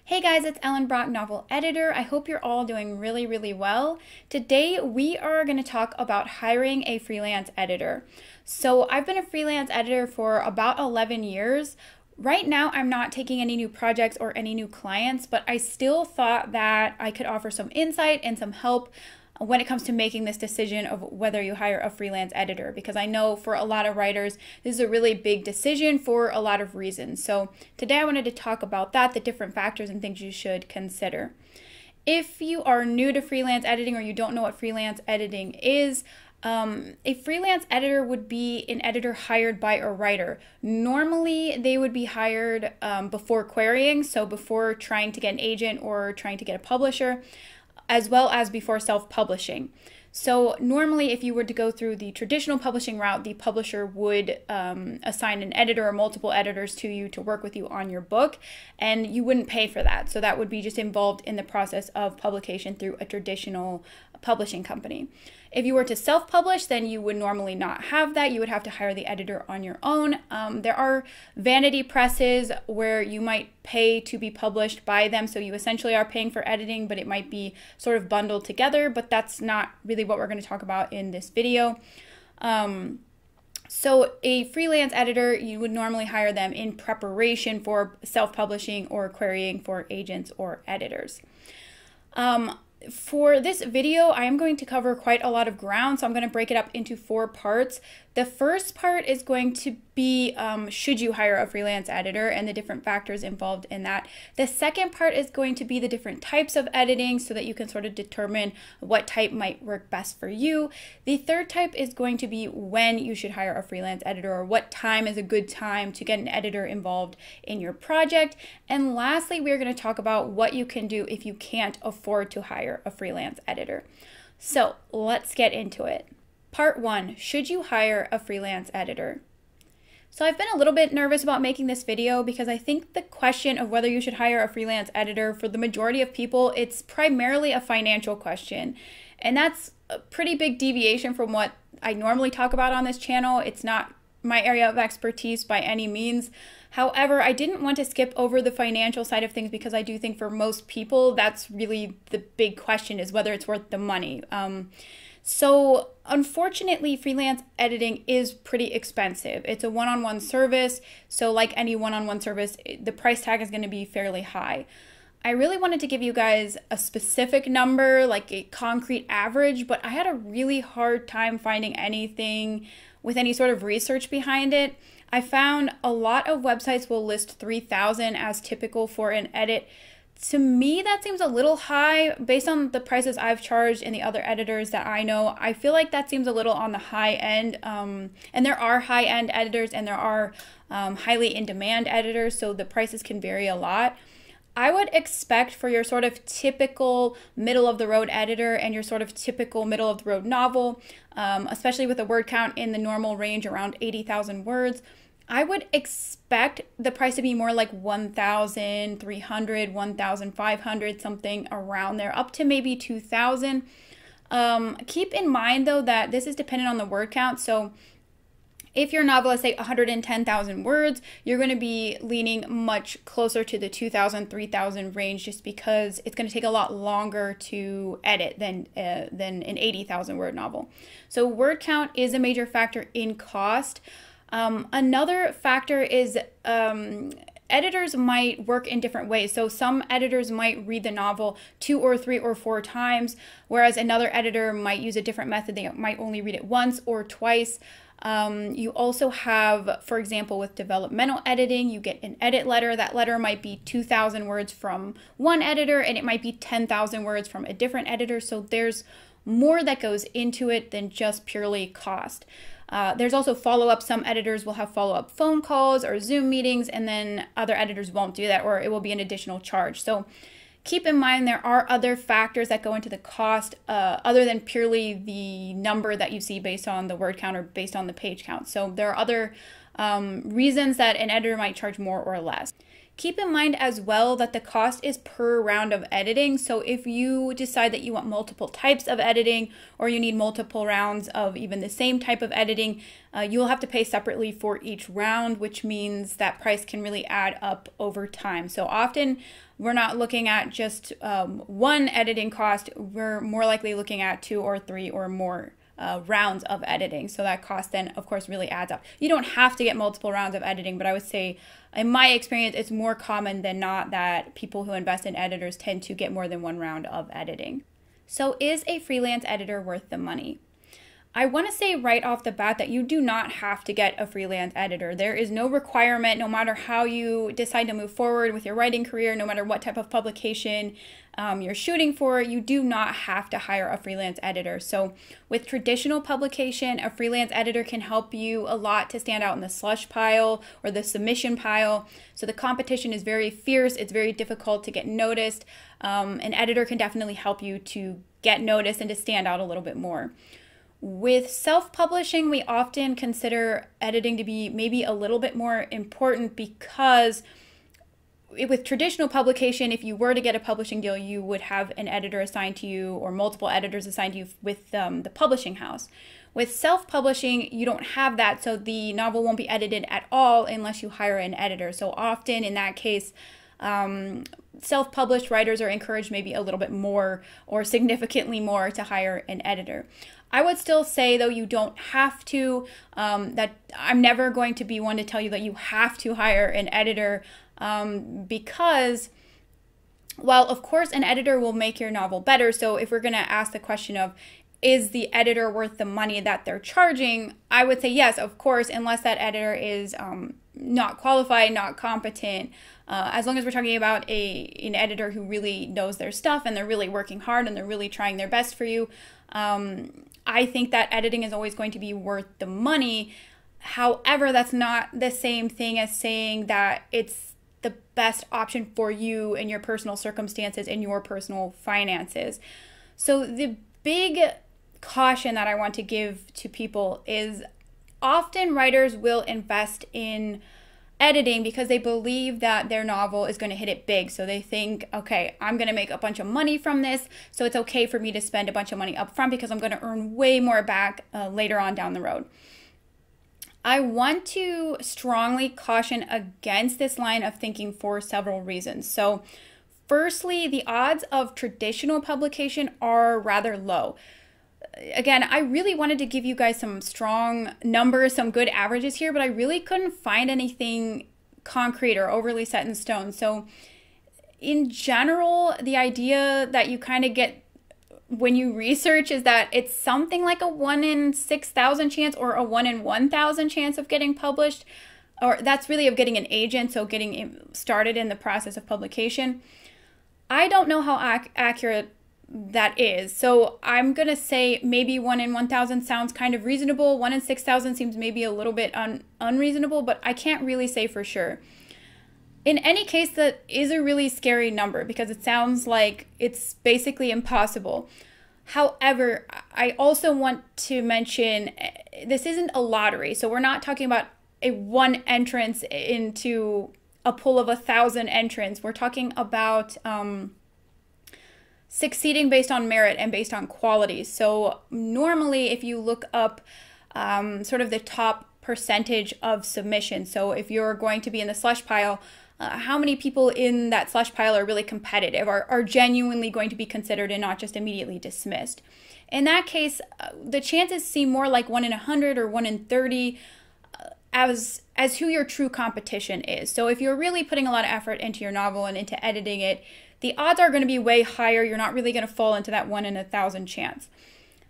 Hey guys, it's Ellen Brock, novel editor. I hope you're all doing really well. Today we are going to talk about hiring a freelance editor. So I've been a freelance editor for about 11 years. Right now I'm not taking any new projects or any new clients, but I still thought that I could offer some insight and some help when it comes to making this decision of whether you hire a freelance editor, because I know for a lot of writers, this is a really big decision for a lot of reasons. So today I wanted to talk about that, the different factors and things you should consider. If you are new to freelance editing or you don't know what freelance editing is, a freelance editor would be an editor hired by a writer. Normally, they would be hired before querying, so before trying to get an agent or trying to get a publisher, as well as before self-publishing. So normally if you were to go through the traditional publishing route, the publisher would assign an editor or multiple editors to you to work with you on your book, and you wouldn't pay for that. So that would be just involved in the process of publication through a traditional publishing company. If you were to self-publish, then you would normally not have that. You would have to hire the editor on your own. There are vanity presses where you might pay to be published by them, so you essentially are paying for editing, but it might be sort of bundled together, but that's not really what we're going to talk about in this video. So a freelance editor, you would normally hire them in preparation for self-publishing or querying for agents or editors. For this video, I am going to cover quite a lot of ground, so I'm going to break it up into 4 parts. The first part is going to be should you hire a freelance editor and the different factors involved in that. The second part is going to be the different types of editing so that you can sort of determine what type might work best for you. The third type is going to be when you should hire a freelance editor, or what time is a good time to get an editor involved in your project. And lastly, we're going to talk about what you can do if you can't afford to hire a freelance editor. So let's get into it. Part 1, should you hire a freelance editor? So I've been a little bit nervous about making this video because I think the question of whether you should hire a freelance editor, for the majority of people, it's primarily a financial question. And that's a pretty big deviation from what I normally talk about on this channel. It's not my area of expertise by any means. However, I didn't want to skip over the financial side of things because I do think for most people, that's really the big question, is whether it's worth the money. So unfortunately, freelance editing is pretty expensive. It's a one-on-one service, so like any one-on-one service, the price tag is going to be fairly high. I really wanted to give you guys a specific number, like a concrete average, but I had a really hard time finding anything with any sort of research behind it. I found a lot of websites will list $3,000 as typical for an edit. To me, that seems a little high based on the prices I've charged and the other editors that I know. I feel like that seems a little on the high end, and there are high-end editors and there are highly in-demand editors, so the prices can vary a lot. I would expect for your sort of typical middle-of-the-road editor and your sort of typical middle-of-the-road novel, especially with a word count in the normal range around 80,000 words, I would expect the price to be more like 1,300, 1,500, something around there, up to maybe 2,000. Keep in mind, though, that this is dependent on the word count. So if your novel is, say, 110,000 words, you're going to be leaning much closer to the 2,000, 3,000 range, just because it's going to take a lot longer to edit than an 80,000 word novel. So word count is a major factor in cost. Another factor is editors might work in different ways. So some editors might read the novel 2 or 3 or 4 times, whereas another editor might use a different method. They might only read it once or twice. You also have, for example, with developmental editing, you get an edit letter. That letter might be 2,000 words from one editor, and it might be 10,000 words from a different editor. So there's more that goes into it than just purely cost. There's also follow-up. Some editors will have follow-up phone calls or Zoom meetings, and then other editors won't do that, or it will be an additional charge. So keep in mind there are other factors that go into the cost other than purely the number that you see based on the word count or based on the page count. So there are other reasons that an editor might charge more or less. Keep in mind as well that the cost is per round of editing. So if you decide that you want multiple types of editing, or you need multiple rounds of even the same type of editing, you'll have to pay separately for each round, which means that price can really add up over time. So often we're not looking at just one editing cost. We're more likely looking at 2 or 3 or more rounds of editing. So that cost then, of course, really adds up. You don't have to get multiple rounds of editing, but I would say, in my experience, it's more common than not that people who invest in editors tend to get more than 1 round of editing. So is a freelance editor worth the money? I want to say right off the bat that you do not have to get a freelance editor. There is no requirement, no matter how you decide to move forward with your writing career, no matter what type of publication you're shooting for, you do not have to hire a freelance editor. So with traditional publication, a freelance editor can help you a lot to stand out in the slush pile or the submission pile. So the competition is very fierce. It's very difficult to get noticed. An editor can definitely help you to get noticed and to stand out a little bit more. With self-publishing, we often consider editing to be maybe a little bit more important because with traditional publication, if you were to get a publishing deal, you would have an editor assigned to you or multiple editors assigned to you with the publishing house. With self-publishing, you don't have that, so the novel won't be edited at all unless you hire an editor. So often in that case, self-published writers are encouraged maybe a little bit more or significantly more to hire an editor. I would still say, though, you don't have to, that I'm never going to be one to tell you that you have to hire an editor because, while of course an editor will make your novel better, so if we're going to ask the question of, is the editor worth the money that they're charging, I would say yes, of course, unless that editor is not qualified, not competent. As long as we're talking about an editor who really knows their stuff and they're really working hard and they're really trying their best for you, I think that editing is always going to be worth the money. However, that's not the same thing as saying that it's the best option for you and your personal circumstances and your personal finances. So the big caution that I want to give to people is often writers will invest in editing because they believe that their novel is going to hit it big. So they think, okay, I'm going to make a bunch of money from this, so it's okay for me to spend a bunch of money up front because I'm going to earn way more back later on down the road. I want to strongly caution against this line of thinking for several reasons. So firstly, the odds of traditional publication are rather low. Again, I really wanted to give you guys some strong numbers, some good averages here, but I really couldn't find anything concrete or overly set in stone. So in general, the idea that you kind of get when you research is that it's something like a 1 in 6,000 chance or a 1 in 1,000 chance of getting published, or that's really of getting an agent, so getting started in the process of publication. I don't know how accurate that is. So I'm going to say maybe 1 in 1,000 sounds kind of reasonable. 1 in 6,000 seems maybe a little bit unreasonable, but I can't really say for sure. In any case, that is a really scary number because it sounds like it's basically impossible. However, I also want to mention this isn't a lottery. So we're not talking about a one entrance into a pool of 1,000 entrants. We're talking about succeeding based on merit and based on quality. So normally if you look up sort of the top percentage of submissions, so if you're going to be in the slush pile, how many people in that slush pile are really competitive, are genuinely going to be considered and not just immediately dismissed. In that case, the chances seem more like 1 in 100 or 1 in 30 as who your true competition is. So if you're really putting a lot of effort into your novel and into editing it, the odds are going to be way higher. You're not really going to fall into that 1 in 1,000 chance.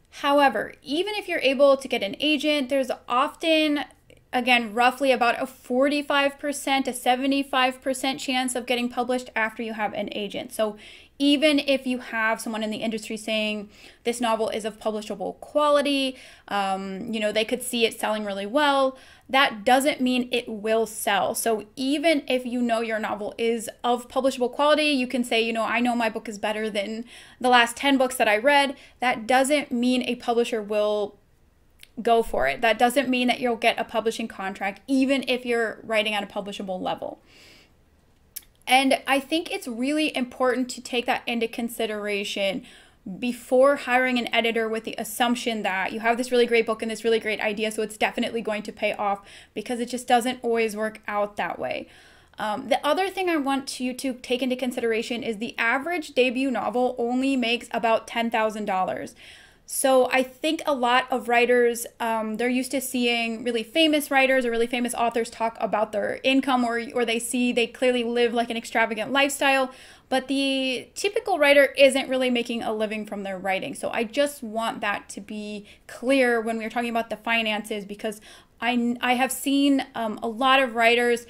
However, even if you're able to get an agent, there's often, again, roughly about a 45% to 75% chance of getting published after you have an agent. So even if you have someone in the industry saying this novel is of publishable quality, they could see it selling really well, that doesn't mean it will sell. So even if you know your novel is of publishable quality, you can say, I know my book is better than the last 10 books that I read. That doesn't mean a publisher will go for it. That doesn't mean that you'll get a publishing contract, even if you're writing at a publishable level. And I think it's really important to take that into consideration before hiring an editor with the assumption that you have this really great book and this really great idea, so it's definitely going to pay off, because it just doesn't always work out that way. The other thing I want you to take into consideration is the average debut novel only makes about $10,000. So I think a lot of writers, they're used to seeing really famous writers or really famous authors talk about their income, or they clearly live like an extravagant lifestyle, but the typical writer isn't really making a living from their writing. So I just want that to be clear when we're talking about the finances, because I have seen a lot of writers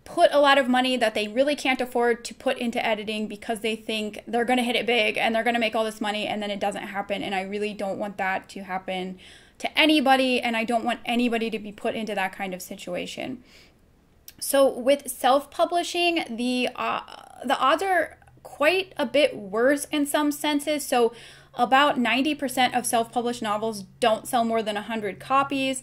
put a lot of money that they really can't afford to put into editing because they think they're going to hit it big and they're going to make all this money, and then it doesn't happen. And I really don't want that to happen to anybody, and I don't want anybody to be put into that kind of situation. So with self-publishing, the odds are quite a bit worse in some senses. So about 90% of self-published novels don't sell more than 100 copies.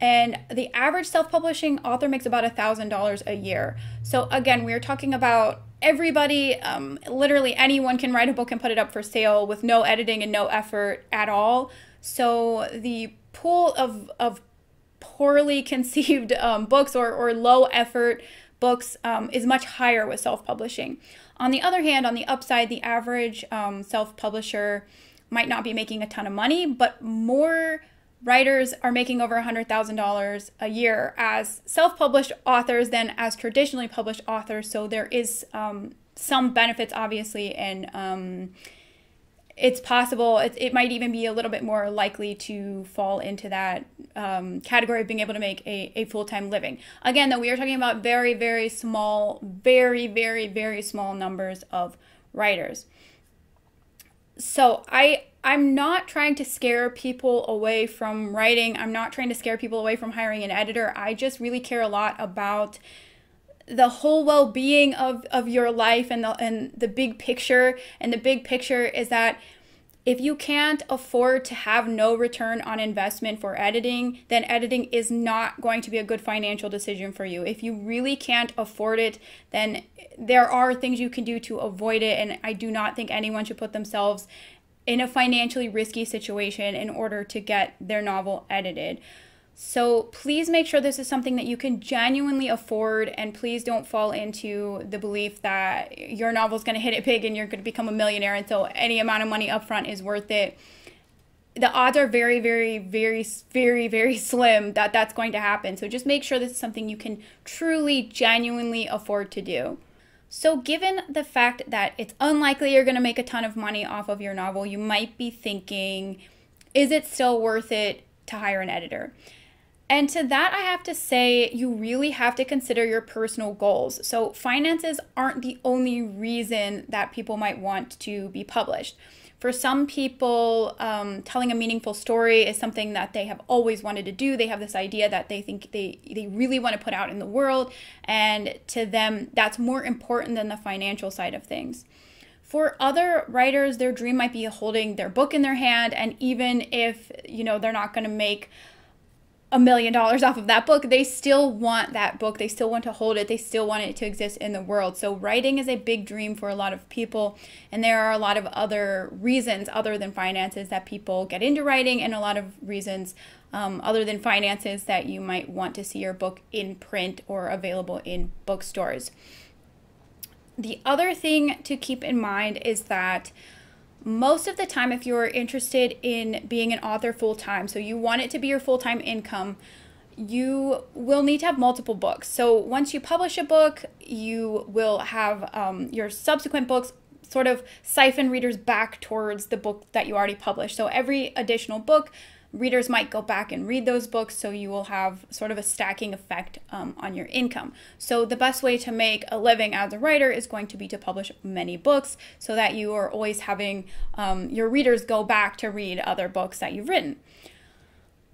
And the average self-publishing author makes about $1,000 a year. So again, we're talking about everybody, literally anyone can write a book and put it up for sale with no editing and no effort at all. So the pool of poorly conceived books or low effort books is much higher with self-publishing. On the other hand, on the upside, the average self-publisher might not be making a ton of money, but more writers are making over $100,000 a year as self-published authors than as traditionally published authors. So there is some benefits, obviously, and it's possible, it might even be a little bit more likely to fall into that category of being able to make a full-time living. Again, though, we are talking about very, very small, very, very, very small numbers of writers. So I'm not trying to scare people away from writing. I'm not trying to scare people away from hiring an editor. I just really care a lot about the whole well-being of your life and the big picture. And the big picture is that if you can't afford to have no return on investment for editing, then editing is not going to be a good financial decision for you. If you really can't afford it, then there are things you can do to avoid it. And I do not think anyone should put themselves in a financially risky situation in order to get their novel edited. So please make sure this is something that you can genuinely afford, and please don't fall into the belief that your novel is going to hit it big and you're going to become a millionaire, and so any amount of money upfront is worth it. The odds are very, very, very, very, very slim that that's going to happen. So just make sure this is something you can truly, genuinely afford to do. So given the fact that it's unlikely you're going to make a ton of money off of your novel, you might be thinking, is it still worth it to hire an editor? And to that, I have to say, you really have to consider your personal goals. So finances aren't the only reason that people might want to be published. For some people, telling a meaningful story is something that they have always wanted to do. They have this idea that they think they really want to put out in the world. And to them, that's more important than the financial side of things. For other writers, their dream might be holding their book in their hand. And even if, they're not going to make $1 million off of that book, they still want that book. They still want to hold it. They still want it to exist in the world. So writing is a big dream for a lot of people. And there are a lot of other reasons other than finances that people get into writing, and a lot of reasons other than finances that you might want to see your book in print or available in bookstores. The other thing to keep in mind is that most of the time, if you're interested in being an author full-time, so you want it to be your full-time income, you will need to have multiple books. So once you publish a book, you will have your subsequent books sort of siphon readers back towards the book that you already published. So every additional book, readers might go back and read those books, so you will have sort of a stacking effect on your income. So the best way to make a living as a writer is going to be to publish many books, so that you are always having your readers go back to read other books that you've written.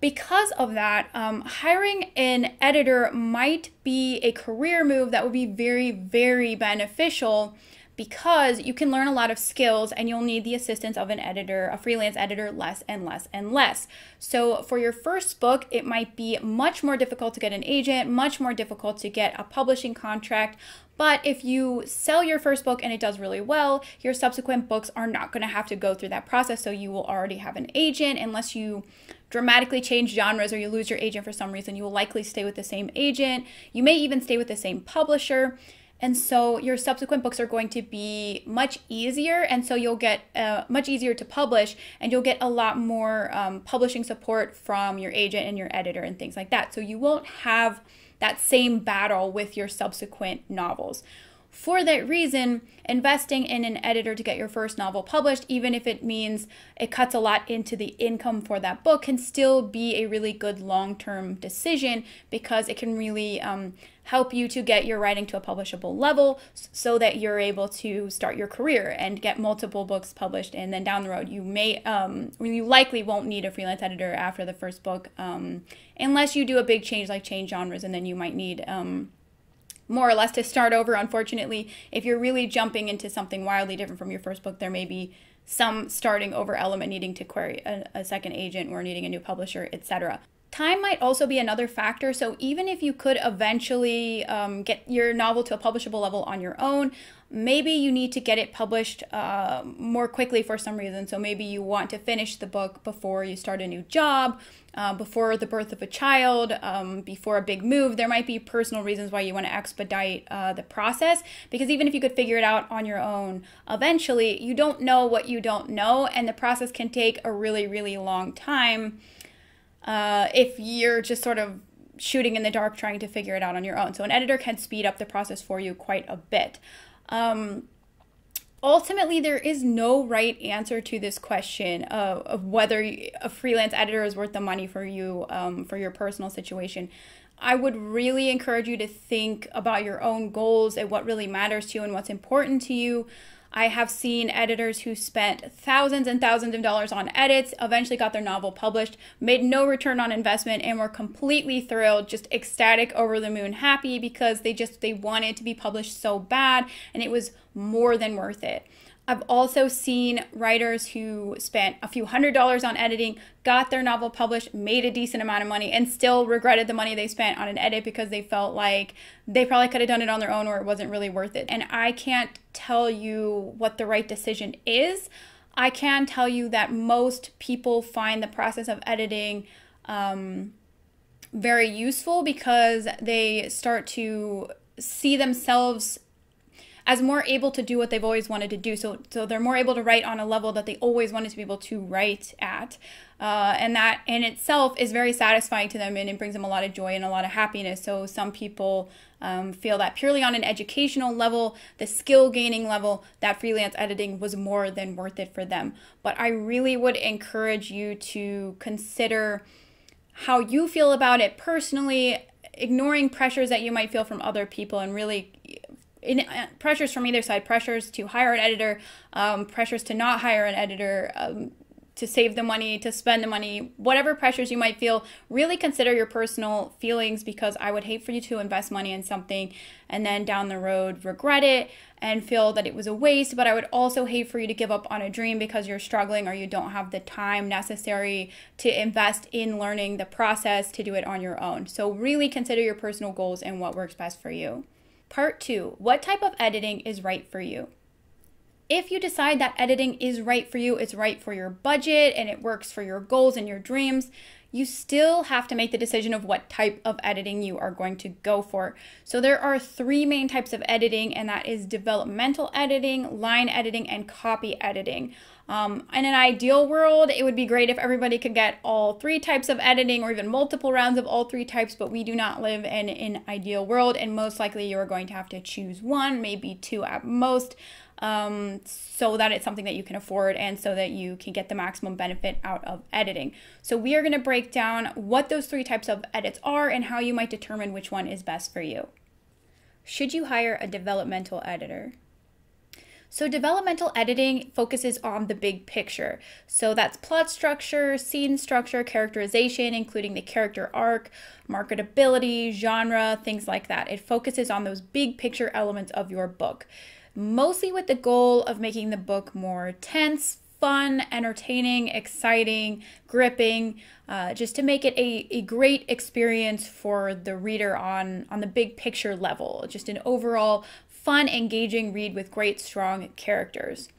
Because of that, hiring an editor might be a career move that would be very, very beneficial, because you can learn a lot of skills and you'll need the assistance of an editor, a freelance editor, less and less and less. So for your first book, it might be much more difficult to get an agent, much more difficult to get a publishing contract. But if you sell your first book and it does really well, your subsequent books are not going to have to go through that process. So you will already have an agent. Unless you dramatically change genres or you lose your agent for some reason, you will likely stay with the same agent. You may even stay with the same publisher. And so your subsequent books are going to be much easier. And so you'll get much easier to publish, and you'll get a lot more publishing support from your agent and your editor and things like that. So you won't have that same battle with your subsequent novels. For that reason, investing in an editor to get your first novel published, even if it means it cuts a lot into the income for that book, can still be a really good long-term decision, because it can really help you to get your writing to a publishable level so that you're able to start your career and get multiple books published. And then down the road, you likely won't need a freelance editor after the first book, unless you do a big change, like change genres, and then you might need more or less to start over. Unfortunately, if you're really jumping into something wildly different from your first book, there may be some starting over element, needing to query a second agent or needing a new publisher, etc. Time might also be another factor. So even if you could eventually get your novel to a publishable level on your own, maybe you need to get it published more quickly for some reason. So maybe you want to finish the book before you start a new job, before the birth of a child, before a big move. There might be personal reasons why you want to expedite the process, because even if you could figure it out on your own, eventually you don't know what you don't know, and the process can take a really, really long time if you're just sort of shooting in the dark trying to figure it out on your own. So an editor can speed up the process for you quite a bit. Ultimately, there is no right answer to this question of whether a freelance editor is worth the money for you, for your personal situation. I would really encourage you to think about your own goals and what really matters to you and what's important to you. I have seen editors who spent thousands and thousands of dollars on edits, eventually got their novel published, made no return on investment, and were completely thrilled, just ecstatic, over the moon, happy, because they wanted to be published so bad, and it was more than worth it. I've also seen writers who spent a few $100s on editing, got their novel published, made a decent amount of money, and still regretted the money they spent on an edit because they felt like they probably could have done it on their own, or it wasn't really worth it. And I can't tell you what the right decision is. I can tell you that most people find the process of editing very useful, because they start to see themselves as more able to do what they've always wanted to do. So they're more able to write on a level that they always wanted to be able to write at. And that in itself is very satisfying to them, and it brings them a lot of joy and a lot of happiness. So some people feel that purely on an educational level, the skill gaining level, that freelance editing was more than worth it for them. But I really would encourage you to consider how you feel about it personally, ignoring pressures that you might feel from other people, and really pressures from either side, pressures to hire an editor, pressures to not hire an editor, to save the money, to spend the money, whatever pressures you might feel. Really consider your personal feelings, because I would hate for you to invest money in something and then down the road regret it and feel that it was a waste. But I would also hate for you to give up on a dream because you're struggling or you don't have the time necessary to invest in learning the process to do it on your own. So really consider your personal goals and what works best for you. Part 2, what type of editing is right for you? If you decide that editing is right for you, it's right for your budget, and it works for your goals and your dreams, you still have to make the decision of what type of editing you are going to go for. So there are 3 main types of editing, and that is developmental editing, line editing, and copy editing. In an ideal world, it would be great if everybody could get all 3 types of editing, or even multiple rounds of all 3 types, but we do not live in an ideal world, and most likely you are going to have to choose 1, maybe 2 at most, so that it's something that you can afford and so that you can get the maximum benefit out of editing. So we are going to break down what those 3 types of edits are and how you might determine which one is best for you. Should you hire a developmental editor? So developmental editing focuses on the big picture. So that's plot structure, scene structure, characterization, including the character arc, marketability, genre, things like that. It focuses on those big picture elements of your book. mostly with the goal of making the book more tense, fun, entertaining, exciting, gripping, just to make it a great experience for the reader on the big picture level. Just an overall fun, engaging read with great, strong characters.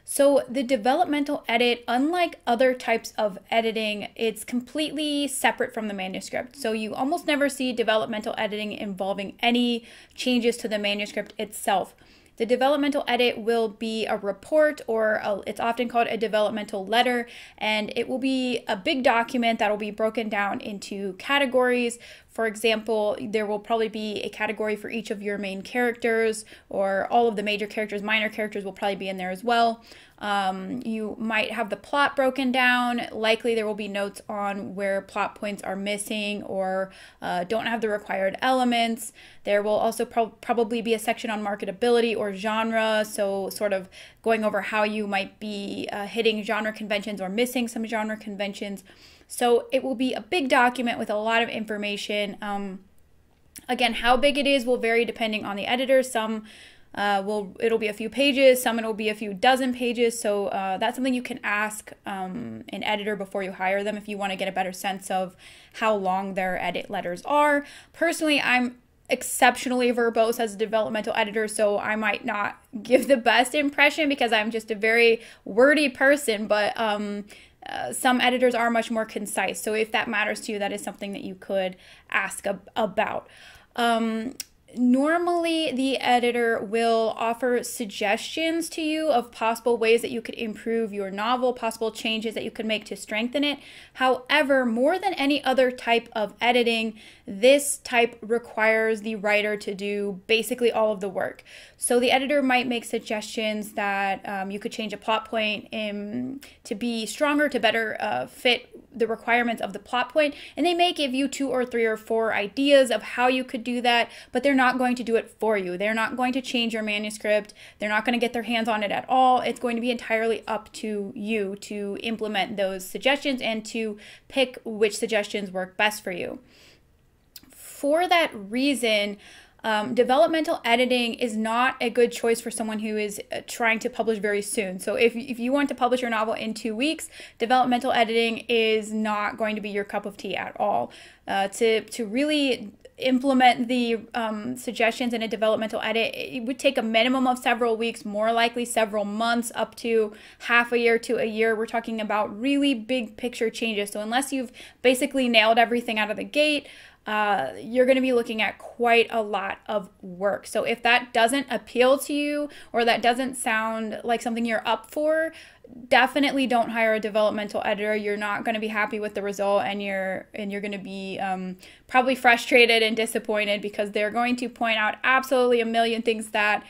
So the developmental edit, unlike other types of editing, it's completely separate from the manuscript. So you almost never see developmental editing involving any changes to the manuscript itself. The developmental edit will be a report, or it's often called a developmental letter, and it will be a big document that will be broken down into categories. For example, there will probably be a category for each of your main characters, or all of the major characters. Minor characters will probably be in there as well. You might have the plot broken down. Likely there will be notes on where plot points are missing or don't have the required elements. There will also probably be a section on marketability or genre, so sort of going over how you might be hitting genre conventions or missing some genre conventions. So it will be a big document with a lot of information. Again, how big it is will vary depending on the editor. Some it'll be a few pages, some it'll be a few dozen pages. So that's something you can ask an editor before you hire them if you want to get a better sense of how long their edit letters are. Personally, I'm exceptionally verbose as a developmental editor, so I might not give the best impression because I'm just a very wordy person, but some editors are much more concise. So if that matters to you, that is something that you could ask about. Normally, the editor will offer suggestions to you of possible ways that you could improve your novel, possible changes that you could make to strengthen it. However, more than any other type of editing, this type requires the writer to do basically all of the work. So the editor might make suggestions that you could change a plot point to be stronger, to better fit the requirements of the plot point, and they may give you 2 or 3 or 4 ideas of how you could do that, but they're not going to do it for you. They're not going to change your manuscript. They're not going to get their hands on it at all. It's going to be entirely up to you to implement those suggestions and to pick which suggestions work best for you. For that reason, developmental editing is not a good choice for someone who is trying to publish very soon. So if you want to publish your novel in 2 weeks, developmental editing is not going to be your cup of tea at all. To really implement the suggestions in a developmental edit, it would take a minimum of several weeks, more likely several months, up to half a year to a year. We're talking about really big picture changes. So unless you've basically nailed everything out of the gate, you're going to be looking at quite a lot of work. So if that doesn't appeal to you, or that doesn't sound like something you're up for, definitely don't hire a developmental editor. You're not going to be happy with the result, and you're going to be probably frustrated and disappointed because they're going to point out absolutely a million things that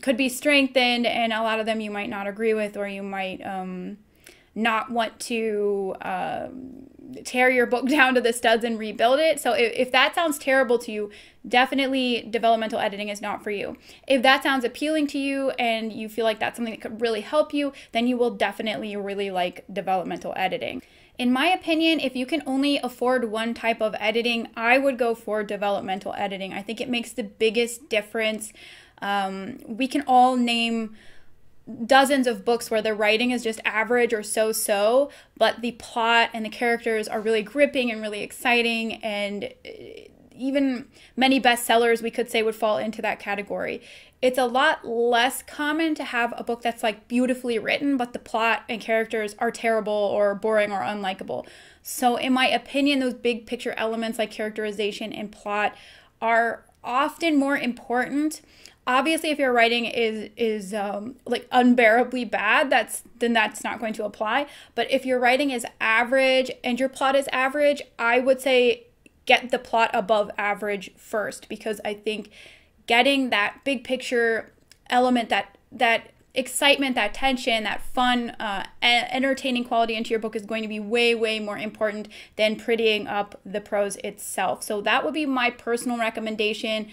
could be strengthened, and a lot of them you might not agree with, or you might not want to tear your book down to the studs and rebuild it. So if that sounds terrible to you, definitely developmental editing is not for you. If that sounds appealing to you and you feel like that's something that could really help you, then you will definitely really like developmental editing. In my opinion, if you can only afford one type of editing, I would go for developmental editing. I think it makes the biggest difference. We can all name dozens of books where the writing is just average or so-so, but the plot and the characters are really gripping and really exciting, and even many bestsellers we could say would fall into that category. It's a lot less common to have a book that's like beautifully written, but the plot and characters are terrible or boring or unlikable. So in my opinion, those big picture elements like characterization and plot are often more important. Obviously, if your writing is like unbearably bad, then that's not going to apply. But if your writing is average and your plot is average, I would say get the plot above average first, because I think getting that big picture element, that excitement, that tension, that fun, entertaining quality into your book is going to be way, way more important than prettying up the prose itself. So that would be my personal recommendation.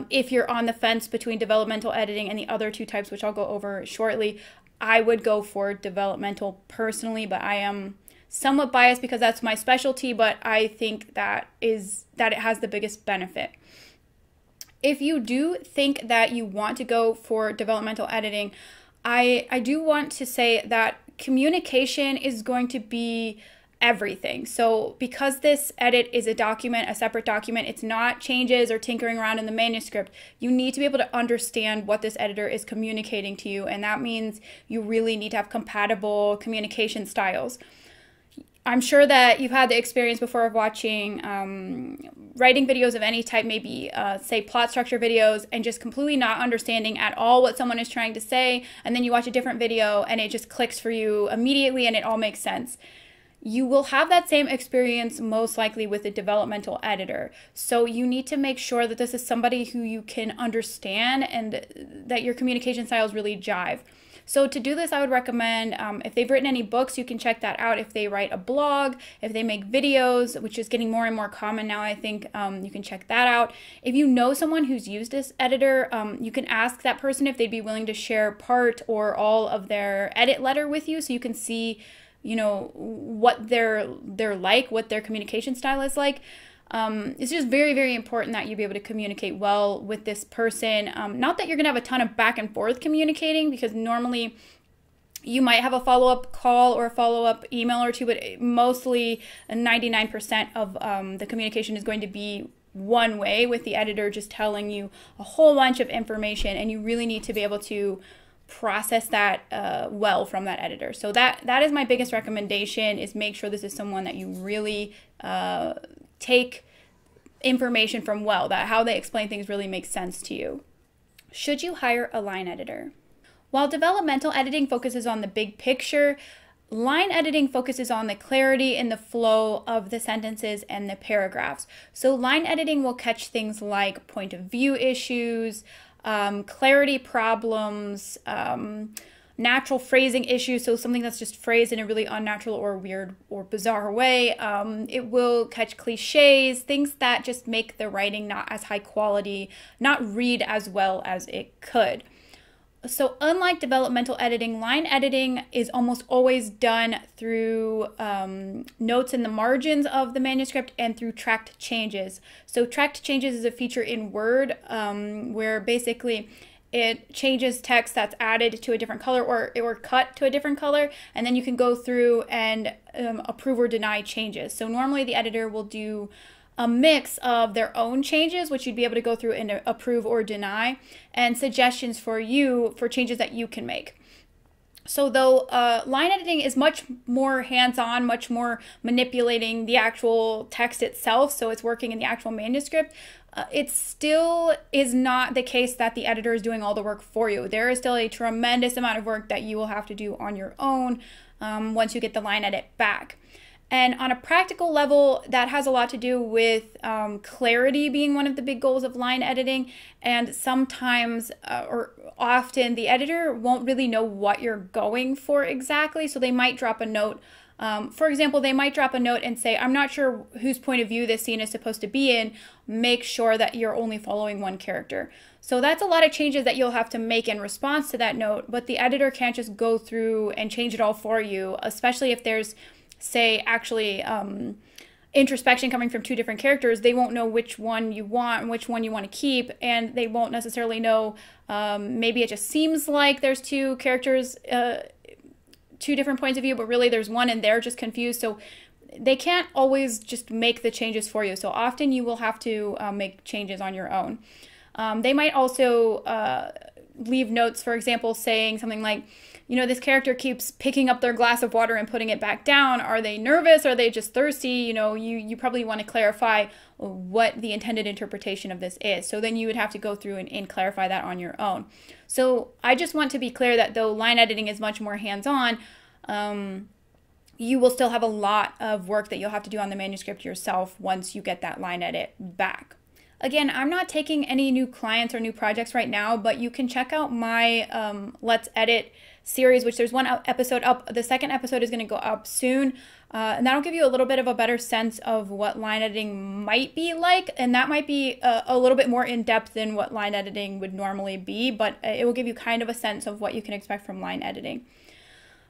If you're on the fence between developmental editing and the other 2 types, which I'll go over shortly, I would go for developmental personally, but I am somewhat biased because that's my specialty, but I think that it has the biggest benefit. If you do think that you want to go for developmental editing, I do want to say that communication is going to be everything. So because this edit is a document, a separate document, it's not changes or tinkering around in the manuscript, you need to be able to understand what this editor is communicating to you. And that means you really need to have compatible communication styles. I'm sure that you've had the experience before of watching writing videos of any type, maybe say plot structure videos, and just completely not understanding at all what someone is trying to say. And then you watch a different video and it just clicks for you immediately and it all makes sense. You will have that same experience most likely with a developmental editor. So you need to make sure that this is somebody who you can understand and that your communication styles really jive. So to do this, I would recommend, if they've written any books, you can check that out. If they write a blog, if they make videos, which is getting more and more common now, I think you can check that out. If you know someone who's used this editor, you can ask that person if they'd be willing to share part or all of their edit letter with you so you can see, you know, what they're like, what their communication style is like. It's just very, very important that you be able to communicate well with this person. Not that you're going to have a ton of back and forth communicating, because normally you might have a follow-up call or a follow-up email or two, but mostly 99% of the communication is going to be one way, with the editor just telling you a whole bunch of information, and you really need to be able to process that well from that editor. So that is my biggest recommendation, is make sure this is someone that you really take information from well, that how they explain things really makes sense to you. Should you hire a line editor? While developmental editing focuses on the big picture, line editing focuses on the clarity and the flow of the sentences and the paragraphs. So line editing will catch things like point of view issues, clarity problems, natural phrasing issues, so something that's just phrased in a really unnatural or weird or bizarre way. It will catch cliches, things that just make the writing not as high quality, not read as well as it could. So unlike developmental editing, line editing is almost always done through notes in the margins of the manuscript and through tracked changes. So tracked changes is a feature in Word where basically it changes text that's added to a different color or cut to a different color, and then you can go through and approve or deny changes. So normally the editor will do a mix of their own changes, which you'd be able to go through and approve or deny, and suggestions for you for changes that you can make. So though line editing is much more hands-on, much more manipulating the actual text itself, so it's working in the actual manuscript, it still is not the case that the editor is doing all the work for you. There is still a tremendous amount of work that you will have to do on your own once you get the line edit back. And on a practical level, that has a lot to do with clarity being one of the big goals of line editing. And sometimes or often the editor won't really know what you're going for exactly. So they might drop a note. For example, they might drop a note and say, I'm not sure whose point of view this scene is supposed to be in. Make sure that you're only following one character. So that's a lot of changes that you'll have to make in response to that note. But the editor can't just go through and change it all for you, especially if there's, say, actually introspection coming from two different characters. They won't know which one you want and which one you want to keep, and they won't necessarily know, maybe it just seems like there's two characters, two different points of view, but really there's one and they're just confused. So they can't always just make the changes for you. So often you will have to make changes on your own. They might also leave notes, for example, saying something like, you know, this character keeps picking up their glass of water and putting it back down. Are they nervous? Are they just thirsty? You know, you probably want to clarify what the intended interpretation of this is. So then you would have to go through and clarify that on your own. So I just want to be clear that though line editing is much more hands-on, you will still have a lot of work that you'll have to do on the manuscript yourself once you get that line edit back. Again, I'm not taking any new clients or new projects right now, but you can check out my Let's Edit series, which there's one episode up. The second episode is going to go up soon, and that'll give you a little bit of a better sense of what line editing might be like, and that might be a little bit more in-depth than what line editing would normally be, but it will give you kind of a sense of what you can expect from line editing.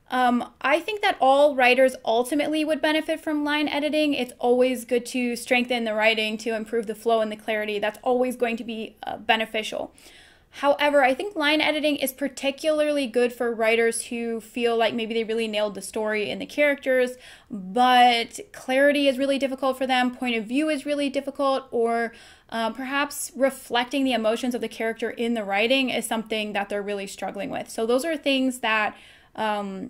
I think that all writers ultimately would benefit from line editing. It's always good to strengthen the writing to improve the flow and the clarity. That's always going to be beneficial. However, I think line editing is particularly good for writers who feel like maybe they really nailed the story and the characters, but clarity is really difficult for them, point of view is really difficult, or perhaps reflecting the emotions of the character in the writing is something that they're really struggling with. So those are things that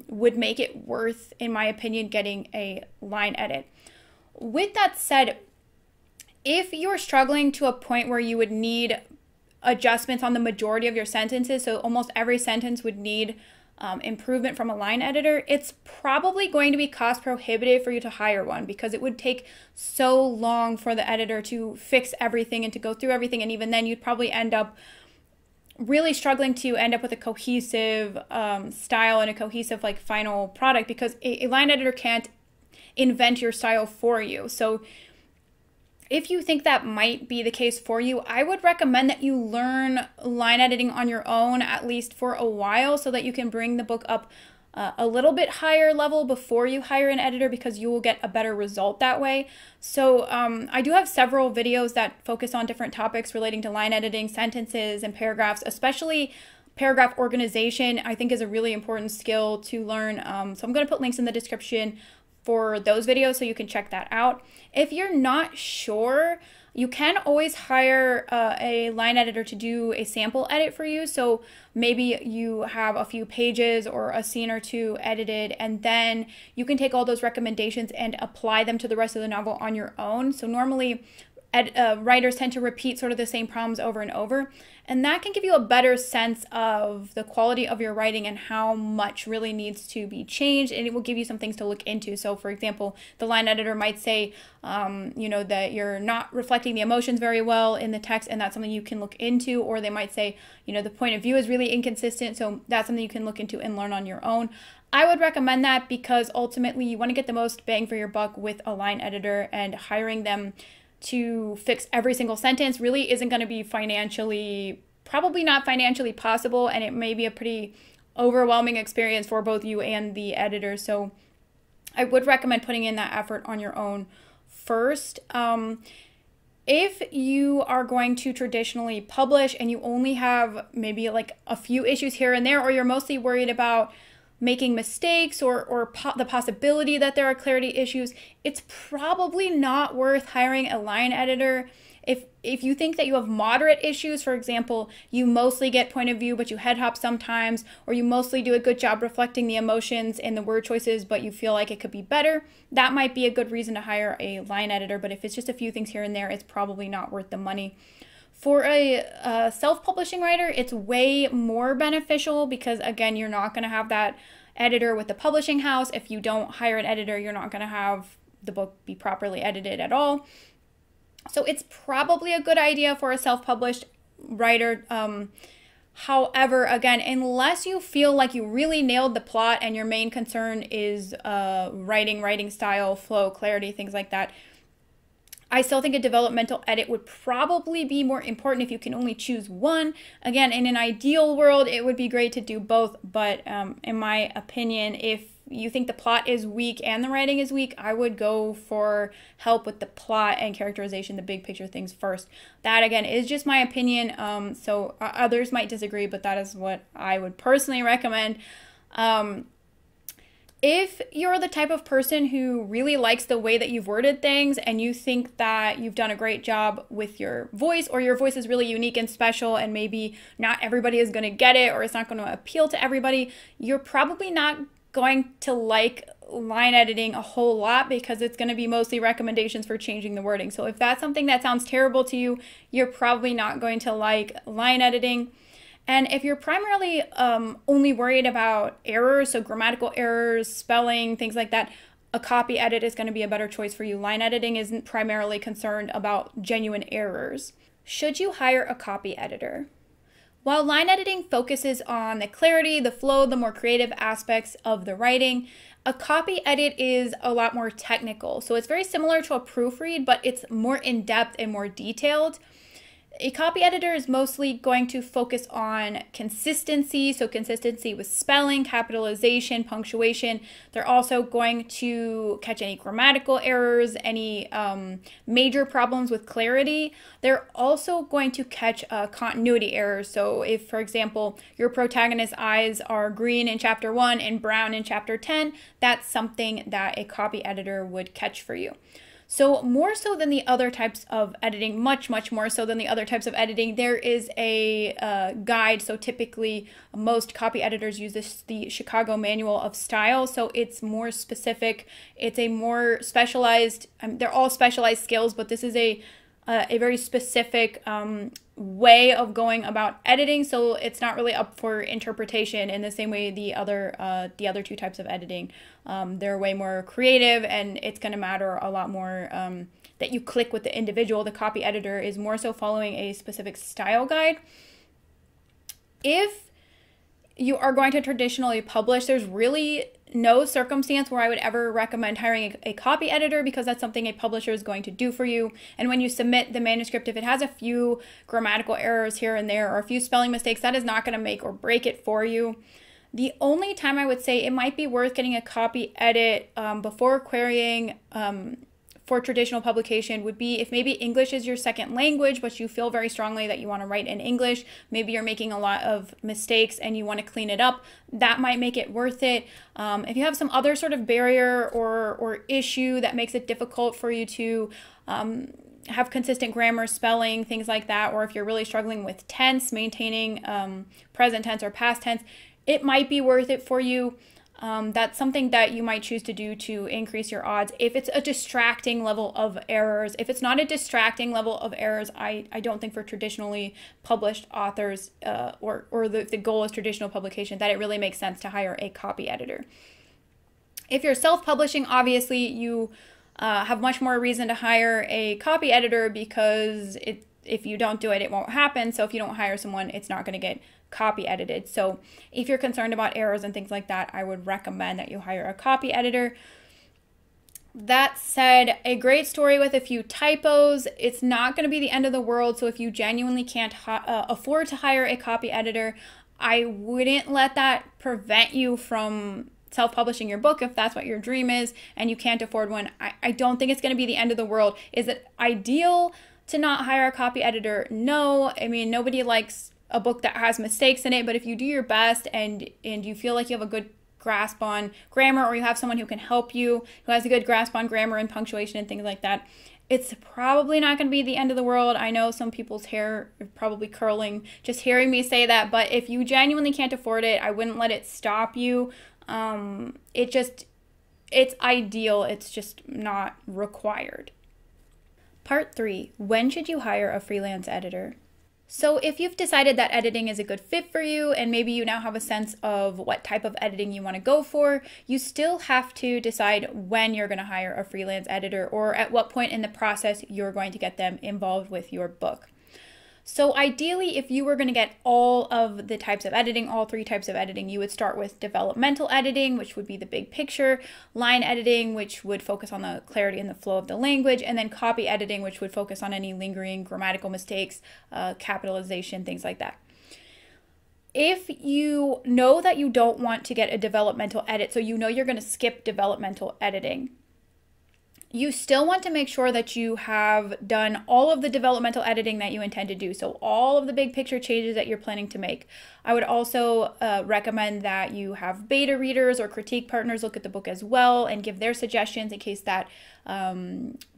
would make it worth, in my opinion, getting a line edit. With that said, if you're struggling to a point where you would need adjustments on the majority of your sentences, so almost every sentence would need improvement from a line editor, it's probably going to be cost prohibitive for you to hire one, because it would take so long for the editor to fix everything and to go through everything, and even then you'd probably end up really struggling to end up with a cohesive style and a cohesive like final product, because a line editor can't invent your style for you. So if you think that might be the case for you, I would recommend that you learn line editing on your own, at least for a while, so that you can bring the book up a little bit higher level before you hire an editor, because you will get a better result that way. So I do have several videos that focus on different topics relating to line editing, sentences, and paragraphs, especially paragraph organization. I think is a really important skill to learn. So I'm going to put links in the description for those videos so you can check that out. If you're not sure, you can always hire a line editor to do a sample edit for you. So maybe you have a few pages or a scene or two edited, and then you can take all those recommendations and apply them to the rest of the novel on your own. So normally writers tend to repeat sort of the same problems over and over, and that can give you a better sense of the quality of your writing and how much really needs to be changed, and it will give you some things to look into. So for example, the line editor might say that you're not reflecting the emotions very well in the text, and that's something you can look into. Or they might say the point of view is really inconsistent, so that's something you can look into and learn on your own. I would recommend that, because ultimately you want to get the most bang for your buck with a line editor, and hiring them to fix every single sentence really isn't going to be probably not financially possible, and it may be a pretty overwhelming experience for both you and the editor. So I would recommend putting in that effort on your own first. If you are going to traditionally publish and you only have maybe like a few issues here and there, or you're mostly worried about making mistakes or the possibility that there are clarity issues, it's probably not worth hiring a line editor. If you think that you have moderate issues, for example, you mostly get point of view but you head hop sometimes, or you mostly do a good job reflecting the emotions and the word choices but you feel like it could be better, that might be a good reason to hire a line editor. But if it's just a few things here and there, it's probably not worth the money. For a self-publishing writer, it's way more beneficial, because again, you're not going to have that editor with the publishing house. If you don't hire an editor, you're not going to have the book be properly edited at all. So it's probably a good idea for a self-published writer. However, again, unless you feel like you really nailed the plot and your main concern is writing style, flow, clarity, things like that, I still think a developmental edit would probably be more important if you can only choose one. Again, in an ideal world, it would be great to do both, but in my opinion, if you think the plot is weak and the writing is weak, I would go for help with the plot and characterization, the big picture things first. That, again, is just my opinion, so others might disagree, but that is what I would personally recommend. If you're the type of person who really likes the way that you've worded things and you think that you've done a great job with your voice, or your voice is really unique and special and maybe not everybody is going to get it, or it's not going to appeal to everybody, you're probably not going to like line editing a whole lot, because it's going to be mostly recommendations for changing the wording. So if that's something that sounds terrible to you, you're probably not going to like line editing. And if you're primarily only worried about errors, so grammatical errors, spelling, things like that, a copy edit is going to be a better choice for you. Line editing isn't primarily concerned about genuine errors. Should you hire a copy editor? While line editing focuses on the clarity, the flow, the more creative aspects of the writing, a copy edit is a lot more technical. So it's very similar to a proofread, but it's more in-depth and more detailed. A copy editor is mostly going to focus on consistency, so consistency with spelling, capitalization, punctuation. They're also going to catch any grammatical errors, any major problems with clarity. They're also going to catch continuity errors. So if, for example, your protagonist's eyes are green in chapter 1 and brown in chapter 10, that's something that a copy editor would catch for you. So more so than the other types of editing, much more so than the other types of editing, there is a guide. So typically most copy editors use the Chicago Manual of Style. So it's more specific. It's a more specialized, they're all specialized skills, but this is a very specific way of going about editing, so it's not really up for interpretation in the same way the other two types of editing. They're way more creative, and it's going to matter a lot more that you click with the individual. The copy editor is more so following a specific style guide. If you are going to traditionally publish, there's really no circumstance where I would ever recommend hiring a copy editor, because that's something a publisher is going to do for you. And when you submit the manuscript, if it has a few grammatical errors here and there or a few spelling mistakes, that is not going to make or break it for you. The only time I would say it might be worth getting a copy edit before querying for traditional publication would be if maybe English is your second language, but you feel very strongly that you want to write in English. Maybe you're making a lot of mistakes and you want to clean it up. That might make it worth it. If you have some other sort of barrier or issue that makes it difficult for you to have consistent grammar, spelling, things like that, or if you're really struggling with tense, maintaining present tense or past tense, it might be worth it for you. That's something that you might choose to do to increase your odds. If it's a distracting level of errors, if it's not a distracting level of errors, I don't think for traditionally published authors or the goal is traditional publication, that it really makes sense to hire a copy editor. If you're self-publishing, obviously you have much more reason to hire a copy editor, because if you don't do it, it won't happen. So if you don't hire someone, it's not going to get copy edited. So if you're concerned about errors and things like that, I would recommend that you hire a copy editor. That said, a great story with a few typos, it's not going to be the end of the world. So if you genuinely can't afford to hire a copy editor, I wouldn't let that prevent you from self-publishing your book if that's what your dream is and you can't afford one. I don't think it's going to be the end of the world. Is it ideal to not hire a copy editor? No. I mean, nobody likes a book that has mistakes in it, but if you do your best and you feel like you have a good grasp on grammar, or you have someone who can help you, who has a good grasp on grammar and punctuation and things like that, it's probably not going to be the end of the world. I know some people's hair is probably curling just hearing me say that, but if you genuinely can't afford it, I wouldn't let it stop you. It's ideal. It's just not required. Part 3, when should you hire a freelance editor? So if you've decided that editing is a good fit for you, and maybe you now have a sense of what type of editing you want to go for, you still have to decide when you're going to hire a freelance editor, or at what point in the process you're going to get them involved with your book. So ideally, if you were going to get all of the types of editing, all 3 types of editing, you would start with developmental editing, which would be the big picture, line editing, which would focus on the clarity and the flow of the language, and then copy editing, which would focus on any lingering grammatical mistakes, capitalization, things like that. If you know that you don't want to get a developmental edit, so you know you're going to skip developmental editing, you still want to make sure that you have done all of the developmental editing that you intend to do. So all of the big picture changes that you're planning to make. I would also recommend that you have beta readers or critique partners look at the book as well and give their suggestions in case that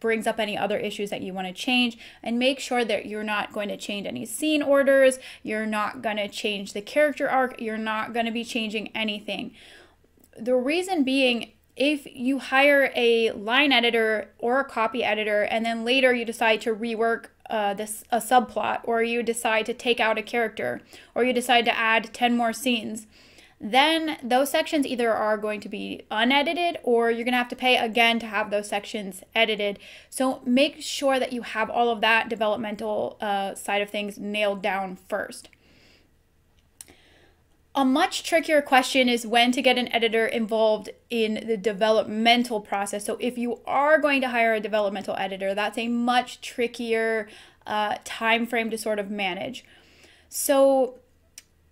brings up any other issues that you want to change. And make sure that you're not going to change any scene orders. You're not going to change the character arc. You're not going to be changing anything. The reason being, if you hire a line editor or a copy editor and then later you decide to rework a subplot, or you decide to take out a character, or you decide to add 10 more scenes, then those sections either are going to be unedited, or you're going to have to pay again to have those sections edited. So make sure that you have all of that developmental side of things nailed down first. A much trickier question is when to get an editor involved in the developmental process. So if you are going to hire a developmental editor, that's a much trickier time frame to sort of manage. So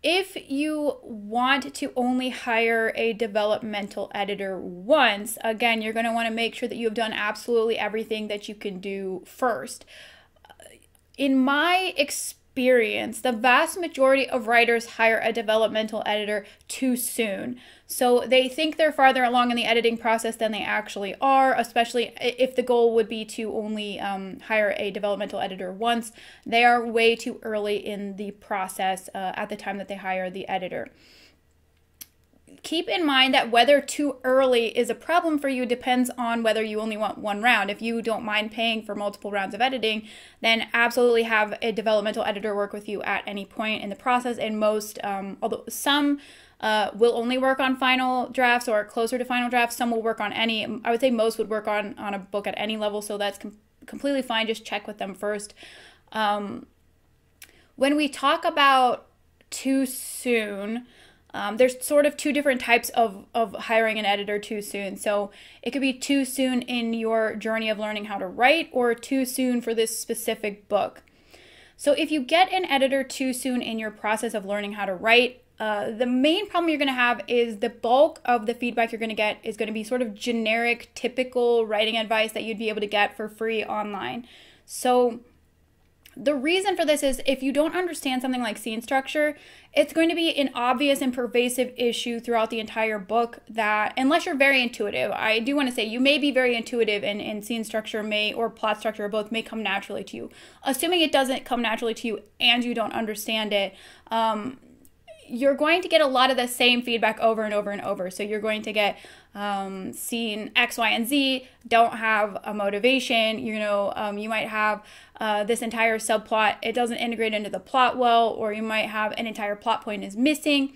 if you want to only hire a developmental editor once, again, you're going to want to make sure that you have done absolutely everything that you can do first. In my experience, the vast majority of writers hire a developmental editor too soon. So they think they're farther along in the editing process than they actually are, especially if the goal would be to only hire a developmental editor once. They are way too early in the process at the time that they hire the editor. Keep in mind that whether too early is a problem for you depends on whether you only want one round. If you don't mind paying for multiple rounds of editing, then absolutely have a developmental editor work with you at any point in the process. And most, although some will only work on final drafts or closer to final drafts, some will work on any. I would say most would work on a book at any level, so that's completely fine. Just check with them first. When we talk about too soon, there's sort of two different types of hiring an editor too soon. So it could be too soon in your journey of learning how to write, or too soon for this specific book. So if you get an editor too soon in your process of learning how to write, the main problem you're going to have is the bulk of the feedback you're going to get is going to be sort of generic, typical writing advice that you'd be able to get for free online. So the reason for this is if you don't understand something like scene structure, it's going to be an obvious and pervasive issue throughout the entire book that, unless you're very intuitive, I do want to say you may be very intuitive and scene structure or plot structure or both may come naturally to you. Assuming it doesn't come naturally to you and you don't understand it, you're going to get a lot of the same feedback over and over and over. So you're going to get scene X, Y, and Z don't have a motivation. You might have this entire subplot. It doesn't integrate into the plot well, or you might have an entire plot point is missing.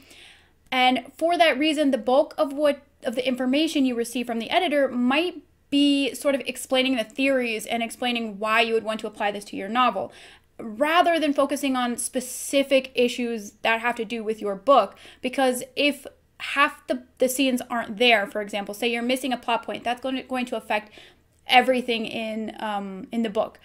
And for that reason, the bulk of the information you receive from the editor might be sort of explaining the theories and explaining why you would want to apply this to your novel, rather than focusing on specific issues that have to do with your book. Because if half the scenes aren't there, for example, say you're missing a plot point, that's going to affect everything in the book.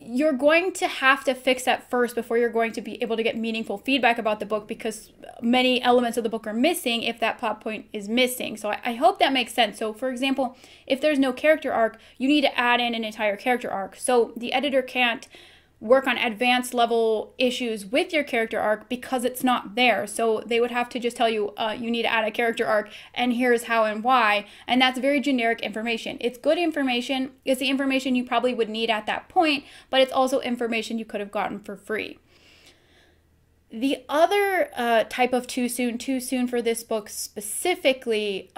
You're going to have to fix that first before you're going to be able to get meaningful feedback about the book, because many elements of the book are missing if that plot point is missing. So I hope that makes sense. So for example, if there's no character arc, you need to add in an entire character arc. So the editor can't work on advanced level issues with your character arc because it's not there. So they would have to just tell you, you need to add a character arc and here's how and why. And that's very generic information. It's good information. It's the information you probably would need at that point, but it's also information you could have gotten for free. The other type of too soon for this book specifically,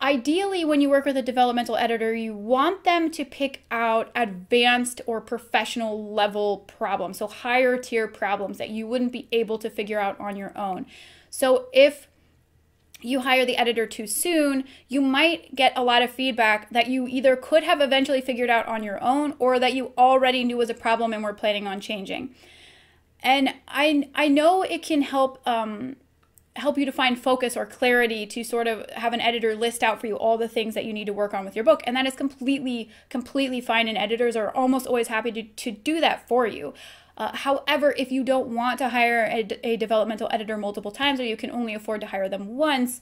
ideally, when you work with a developmental editor, you want them to pick out advanced or professional level problems, so higher tier problems that you wouldn't be able to figure out on your own. So if you hire the editor too soon, you might get a lot of feedback that you either could have eventually figured out on your own, or that you already knew was a problem and were planning on changing. And I know it can help you to find focus or clarity to sort of have an editor list out for you all the things that you need to work on with your book. And that is completely fine, and editors are almost always happy to do that for you. However, if you don't want to hire a developmental editor multiple times, or you can only afford to hire them once,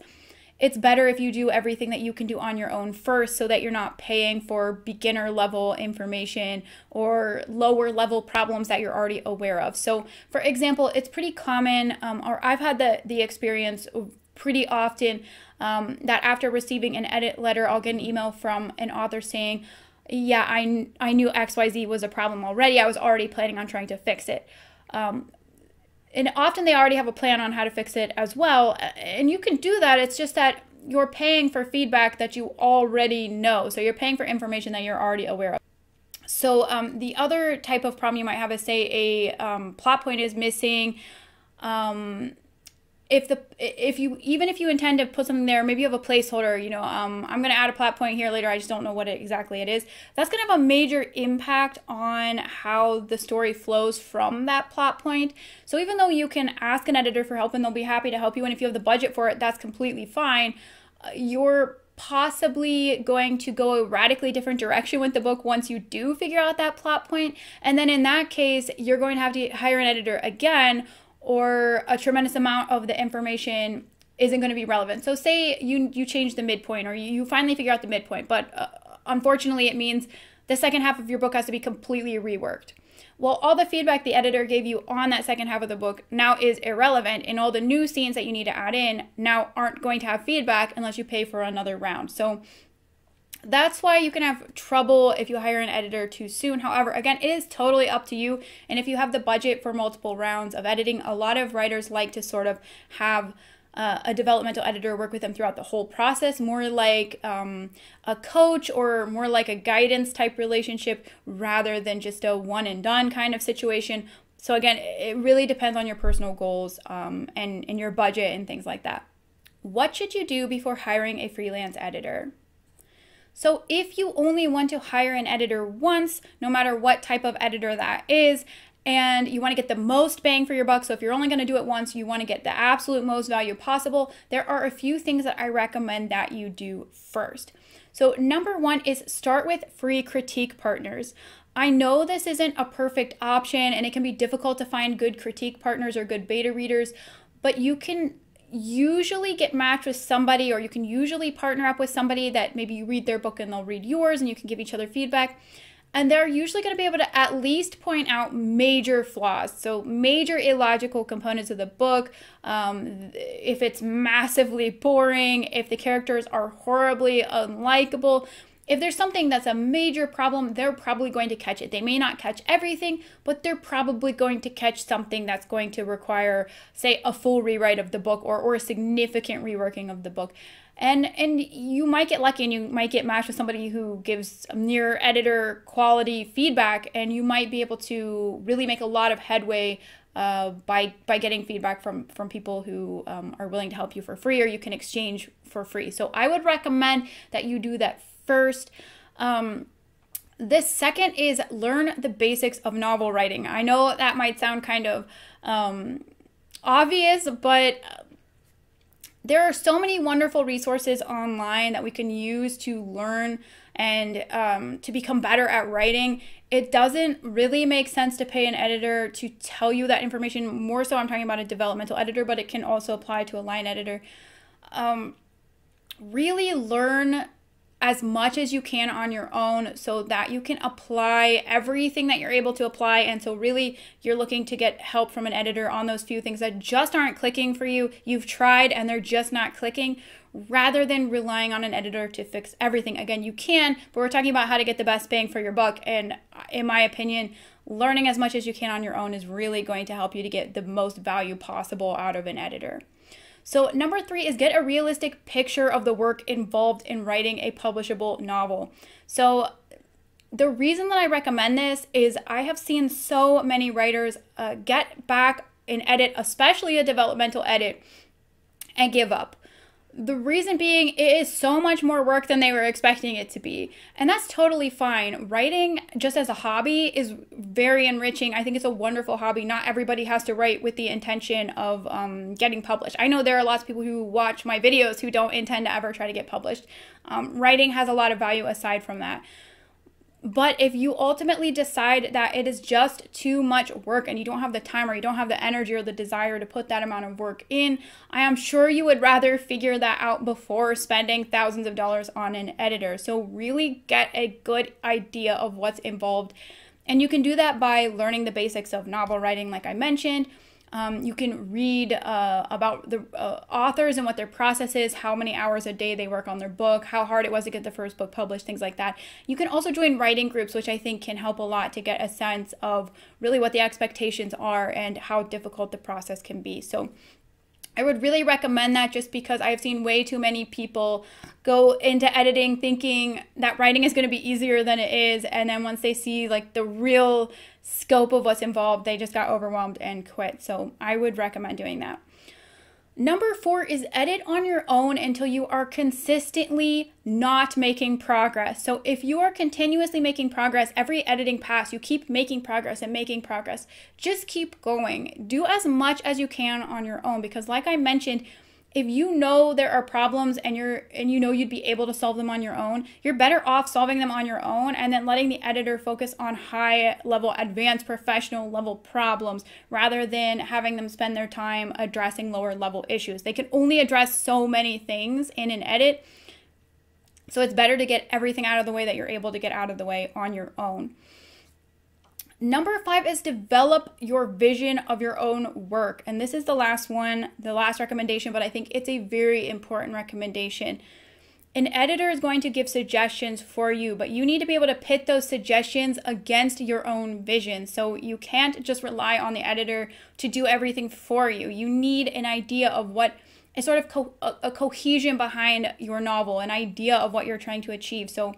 it's better if you do everything that you can do on your own first, so that you're not paying for beginner level information or lower level problems that you're already aware of. So for example, it's pretty common, or I've had the experience pretty often, that after receiving an edit letter, I'll get an email from an author saying, yeah, I knew XYZ was a problem already. I was already planning on trying to fix it. And often they already have a plan on how to fix it as well. And you can do that. It's just that you're paying for feedback that you already know. So you're paying for information that you're already aware of. So the other type of problem you might have is, say a plot point is missing. Even if you intend to put something there, maybe you have a placeholder, I'm going to add a plot point here later, I just don't know what exactly it is. That's going to have a major impact on how the story flows from that plot point. So even though you can ask an editor for help and they'll be happy to help you, and if you have the budget for it, that's completely fine, your possibly going to go a radically different direction with the book once you do figure out that plot point. And then in that case, you're going to have to hire an editor again, or a tremendous amount of the information isn't going to be relevant. So say you change the midpoint, or you finally figure out the midpoint, but unfortunately it means the second half of your book has to be completely reworked. Well, all the feedback the editor gave you on that second half of the book now is irrelevant, and all the new scenes that you need to add in now aren't going to have feedback unless you pay for another round. So that's why you can have trouble if you hire an editor too soon. However, again, it is totally up to you. And if you have the budget for multiple rounds of editing, a lot of writers like to sort of have a developmental editor work with them throughout the whole process, more like a coach or more like a guidance type relationship rather than just a one and done kind of situation. So again, it really depends on your personal goals and your budget and things like that. What should you do before hiring a freelance editor? So if you only want to hire an editor once, no matter what type of editor that is, and you want to get the most bang for your buck, so if you're only going to do it once, you want to get the absolute most value possible, there are a few things that I recommend that you do first. So number one is start with free critique partners. I know this isn't a perfect option, and it can be difficult to find good critique partners or good beta readers, but you can usually get matched with somebody, or you can usually partner up with somebody that maybe you read their book and they'll read yours, and you can give each other feedback. And they're usually going to be able to at least point out major flaws. So major illogical components of the book, if it's massively boring, if the characters are horribly unlikable, if there's something that's a major problem, they're probably going to catch it. They may not catch everything, but they're probably going to catch something that's going to require, say, a full rewrite of the book or a significant reworking of the book. And you might get lucky and you might get matched with somebody who gives near editor quality feedback, and you might be able to really make a lot of headway by getting feedback from people who are willing to help you for free, or you can exchange for free. So I would recommend that you do that first. The second is learn the basics of novel writing. I know that might sound kind of obvious, but there are so many wonderful resources online that we can use to learn and to become better at writing. It doesn't really make sense to pay an editor to tell you that information. More so, I'm talking about a developmental editor, but it can also apply to a line editor. Really learn as much as you can on your own so that you can apply everything that you're able to apply. And so really you're looking to get help from an editor on those few things that just aren't clicking for you. You've tried and they're just not clicking, rather than relying on an editor to fix everything. Again, you can, but we're talking about how to get the best bang for your buck. And in my opinion, learning as much as you can on your own is really going to help you to get the most value possible out of an editor. So number 3 is get a realistic picture of the work involved in writing a publishable novel. So the reason that I recommend this is I have seen so many writers get back an edit, especially a developmental edit, and give up. The reason being, it is so much more work than they were expecting it to be. And that's totally fine. Writing just as a hobby is very enriching. I think it's a wonderful hobby. Not everybody has to write with the intention of getting published. I know there are lots of people who watch my videos who don't intend to ever try to get published. Writing has a lot of value aside from that. But if you ultimately decide that it is just too much work and you don't have the time or you don't have the energy or the desire to put that amount of work in, I am sure you would rather figure that out before spending thousands of dollars on an editor. So really get a good idea of what's involved. And you can do that by learning the basics of novel writing, like I mentioned. You can read about the authors and what their process is, how many hours a day they work on their book, how hard it was to get the first book published, things like that. You can also join writing groups, which I think can help a lot to get a sense of really what the expectations are and how difficult the process can be. So I would really recommend that, just because I've seen way too many people go into editing thinking that writing is going to be easier than it is, and then once they see like the real scope of what's involved, they just got overwhelmed and quit. So I would recommend doing that. Number 4 is edit on your own until you are consistently not making progress. So if you are continuously making progress, every editing pass, you keep making progress and making progress, just keep going. Do as much as you can on your own, because like I mentioned, If you know there are problems and you know you'd be able to solve them on your own, you're better off solving them on your own and then letting the editor focus on high level, advanced, professional level problems rather than having them spend their time addressing lower level issues. They can only address so many things in an edit, so it's better to get everything out of the way that you're able to get out of the way on your own. Number 5 is develop your vision of your own work. And this is the last one, the last recommendation, but I think it's a very important recommendation. An editor is going to give suggestions for you, but you need to be able to pit those suggestions against your own vision. So you can't just rely on the editor to do everything for you. You need an idea of what a sort of a cohesion behind your novel, an idea of what you're trying to achieve. So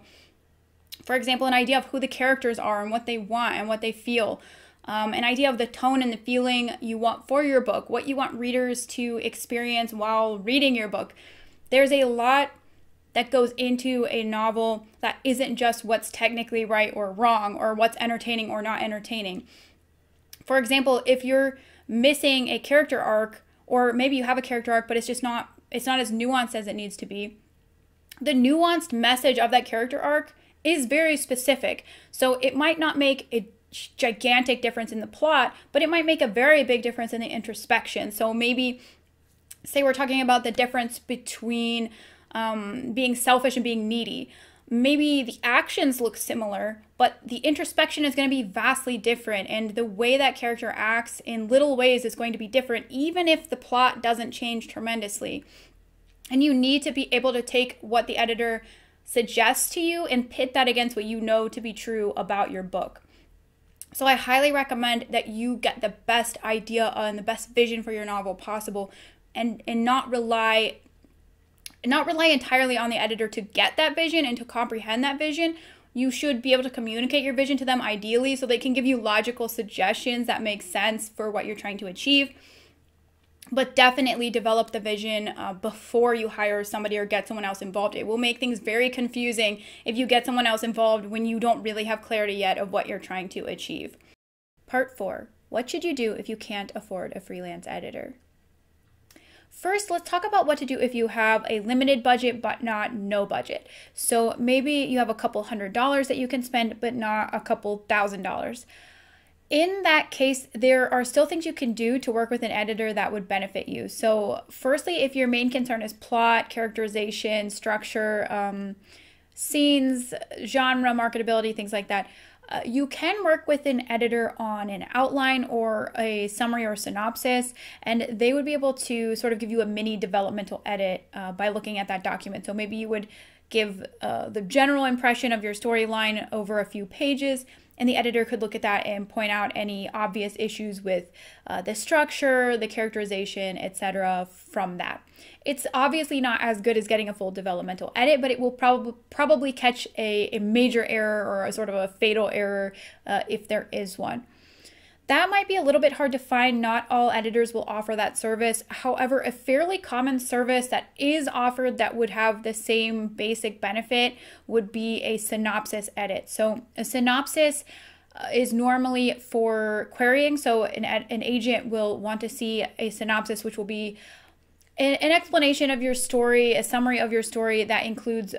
for example, an idea of who the characters are and what they want and what they feel. An idea of the tone and the feeling you want for your book, what you want readers to experience while reading your book. There's a lot that goes into a novel that isn't just what's technically right or wrong or what's entertaining or not entertaining. For example, if you're missing a character arc, or maybe you have a character arc, but it's not as nuanced as it needs to be, the nuanced message of that character arc is very specific. So it might not make a gigantic difference in the plot, but it might make a very big difference in the introspection. So maybe, say we're talking about the difference between being selfish and being needy. Maybe the actions look similar, but the introspection is going to be vastly different, and the way that character acts in little ways is going to be different, even if the plot doesn't change tremendously. And you need to be able to take what the editor suggests to you and pit that against what you know to be true about your book. So I highly recommend that you get the best idea and the best vision for your novel possible, and not rely entirely on the editor to get that vision and to comprehend that vision. You should be able to communicate your vision to them ideally so they can give you logical suggestions that make sense for what you're trying to achieve. But definitely develop the vision before you hire somebody or get someone else involved. It will make things very confusing if you get someone else involved when you don't really have clarity yet of what you're trying to achieve. Part 4. What should you do if you can't afford a freelance editor? First, let's talk about what to do if you have a limited budget but not no budget. So maybe you have a couple $100s that you can spend but not a couple $1,000. In that case, there are still things you can do to work with an editor that would benefit you. So firstly, if your main concern is plot, characterization, structure, scenes, genre, marketability, things like that, you can work with an editor on an outline or a summary or synopsis, and they would be able to sort of give you a mini developmental edit by looking at that document. So maybe you would give the general impression of your storyline over a few pages, and the editor could look at that and point out any obvious issues with the structure, the characterization, etc. from that. It's obviously not as good as getting a full developmental edit, but it will probably catch a major error or a sort of a fatal error if there is one. That might be a little bit hard to find. Not all editors will offer that service. However, a fairly common service that is offered that would have the same basic benefit would be a synopsis edit. So a synopsis is normally for querying. So an agent will want to see a synopsis, which will be an explanation of your story, a summary of your story that includes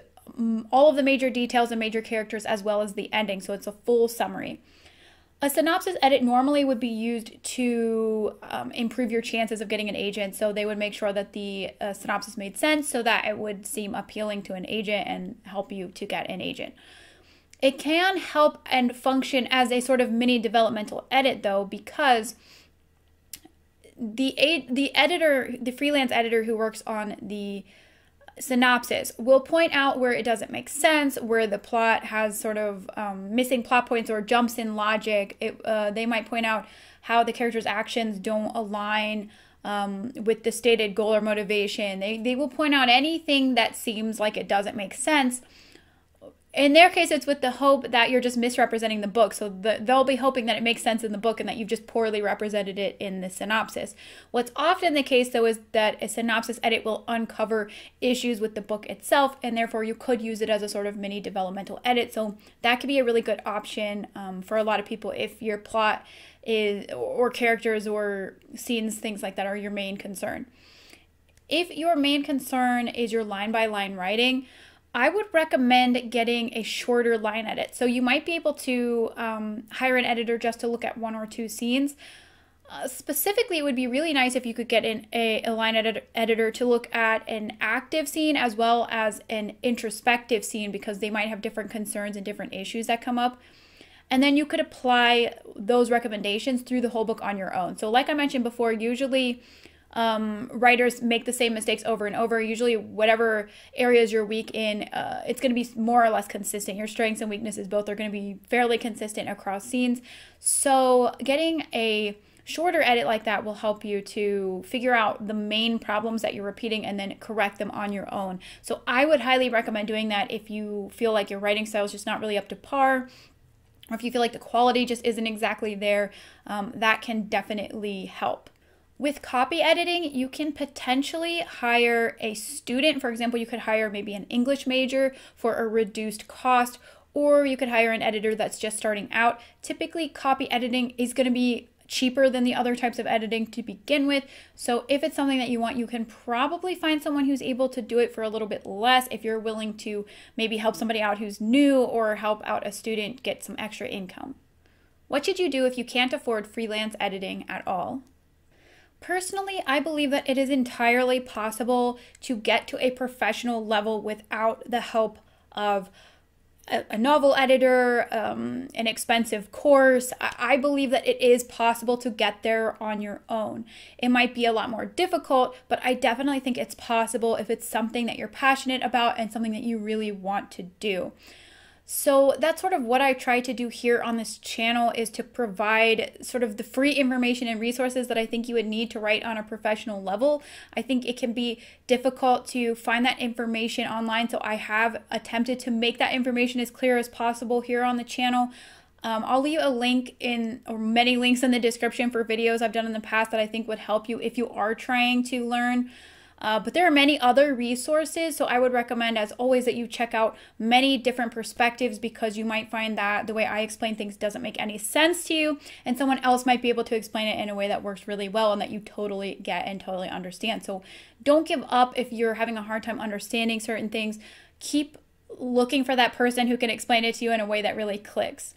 all of the major details and major characters as well as the ending. So it's a full summary. A synopsis edit normally would be used to improve your chances of getting an agent. So they would make sure that the synopsis made sense so that it would seem appealing to an agent and help you to get an agent. It can help and function as a sort of mini developmental edit though, because the editor, the freelance editor who works on the synopsis will point out where it doesn't make sense, where the plot has sort of missing plot points or jumps in logic. They might point out how the character's actions don't align with the stated goal or motivation. They will point out anything that seems like it doesn't make sense. In their case, it's with the hope that you're just misrepresenting the book. So they'll be hoping that it makes sense in the book and that you've just poorly represented it in the synopsis. What's often the case, though, is that a synopsis edit will uncover issues with the book itself, and therefore you could use it as a sort of mini developmental edit. So that could be a really good option for a lot of people if your plot is, or characters or scenes, things like that, are your main concern. If your main concern is your line-by-line writing, I would recommend getting a shorter line edit. So you might be able to hire an editor just to look at 1 or 2 scenes. Specifically, it would be really nice if you could get a line editor to look at an active scene as well as an introspective scene, because they might have different concerns and different issues that come up. And then you could apply those recommendations through the whole book on your own. So like I mentioned before, usually writers make the same mistakes over and over. Usually whatever areas you're weak in, it's going to be more or less consistent. Your strengths and weaknesses both are going to be fairly consistent across scenes. So getting a shorter edit like that will help you to figure out the main problems that you're repeating and then correct them on your own. So I would highly recommend doing that if you feel like your writing style is just not really up to par, or if you feel like the quality just isn't exactly there. That can definitely help. With copy editing, you can potentially hire a student. For example, you could hire maybe an English major for a reduced cost, or you could hire an editor that's just starting out. Typically, copy editing is going to be cheaper than the other types of editing to begin with. So if it's something that you want, you can probably find someone who's able to do it for a little bit less if you're willing to maybe help somebody out who's new or help out a student get some extra income. What should you do if you can't afford freelance editing at all? Personally, I believe that it is entirely possible to get to a professional level without the help of a novel editor, an expensive course. I believe that it is possible to get there on your own. It might be a lot more difficult, but I definitely think it's possible if it's something that you're passionate about and something that you really want to do. So that's sort of what I try to do here on this channel, is to provide sort of the free information and resources that I think you would need to write on a professional level. I think it can be difficult to find that information online, so I have attempted to make that information as clear as possible here on the channel. I'll leave a link or many links in the description for videos I've done in the past that I think would help you if you are trying to learn. But there are many other resources, so I would recommend, as always, that you check out many different perspectives, because you might find that the way I explain things doesn't make any sense to you, and someone else might be able to explain it in a way that works really well and that you totally get and totally understand. So don't give up if you're having a hard time understanding certain things. Keep looking for that person who can explain it to you in a way that really clicks.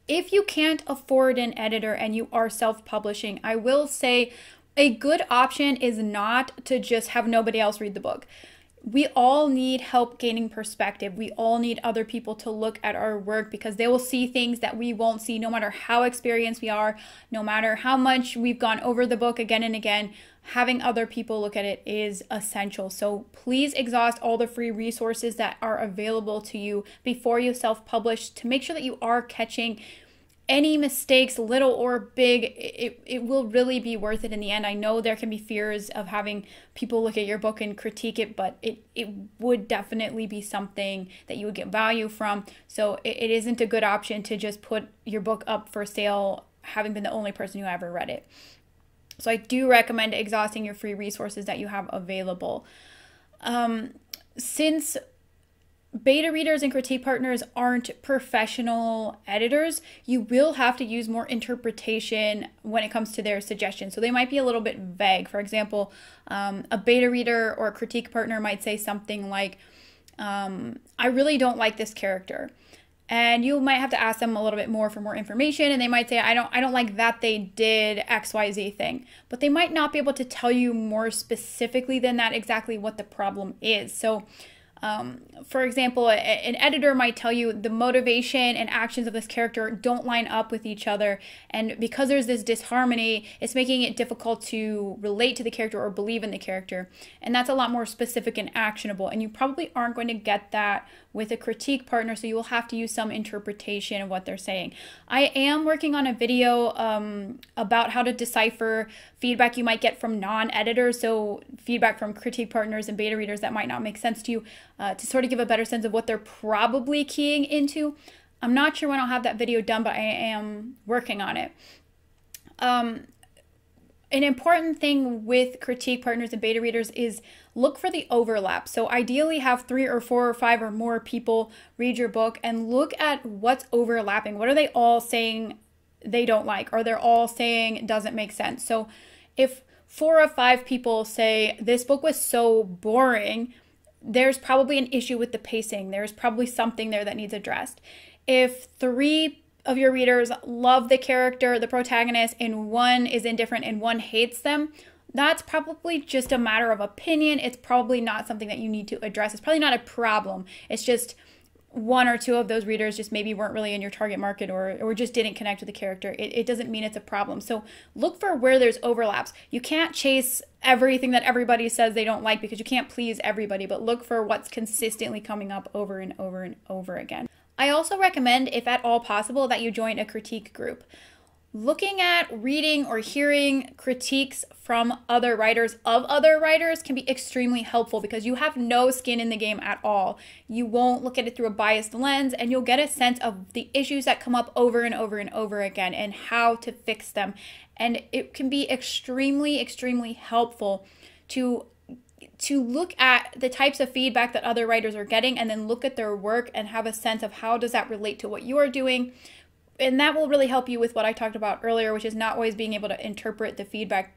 If you can't afford an editor and you are self-publishing, I will say a good option is not to just have nobody else read the book. We all need help gaining perspective. We all need other people to look at our work, because they will see things that we won't see, no matter how experienced we are, no matter how much we've gone over the book again and again. Having other people look at it is essential. So please exhaust all the free resources that are available to you before you self-publish, to make sure that you are catching any mistakes, little or big. It will really be worth it in the end. I know there can be fears of having people look at your book and critique it, but it would definitely be something that you would get value from. So it isn't a good option to just put your book up for sale, having been the only person who ever read it. So I do recommend exhausting your free resources that you have available. Since beta readers and critique partners aren't professional editors, you will have to use more interpretation when it comes to their suggestions. So they might be a little bit vague. For example, a beta reader or a critique partner might say something like, I really don't like this character. And you might have to ask them a little bit more for more information, and they might say, I don't like that they did XYZ thing. But they might not be able to tell you more specifically than that exactly what the problem is. So for example, an editor might tell you the motivation and actions of this character don't line up with each other, and because there's this disharmony, it's making it difficult to relate to the character or believe in the character. And that's a lot more specific and actionable, and you probably aren't going to get that with a critique partner, so you will have to use some interpretation of what they're saying. I am working on a video about how to decipher feedback you might get from non-editors, so feedback from critique partners and beta readers that might not make sense to you, to sort of give a better sense of what they're probably keying into. I'm not sure when I'll have that video done, but I am working on it. An important thing with critique partners and beta readers is look for the overlap. So ideally have 3 or 4 or 5 or more people read your book and look at what's overlapping. What are they all saying they don't like, or they're all saying it doesn't make sense? So if 4 of 5 people say this book was so boring, there's probably an issue with the pacing. There's probably something there that needs addressed. If 3 of your readers love the character, the protagonist, and 1 is indifferent and 1 hates them, that's probably just a matter of opinion. It's probably not something that you need to address. It's probably not a problem. It's just 1 or 2 of those readers just maybe weren't really in your target market or just didn't connect with the character. It doesn't mean it's a problem. So look for where there's overlaps. You can't chase everything that everybody says they don't like because you can't please everybody, but look for what's consistently coming up over and over and over again. I also recommend, if at all possible, that you join a critique group. Looking at, reading, or hearing critiques from other writers of other writers can be extremely helpful because you have no skin in the game at all. You won't look at it through a biased lens, and you'll get a sense of the issues that come up over and over and over again and how to fix them. And it can be extremely, extremely helpful to look at the types of feedback that other writers are getting and then look at their work and have a sense of how does that relate to what you are doing. And that will really help you with what I talked about earlier, which is not always being able to interpret the feedback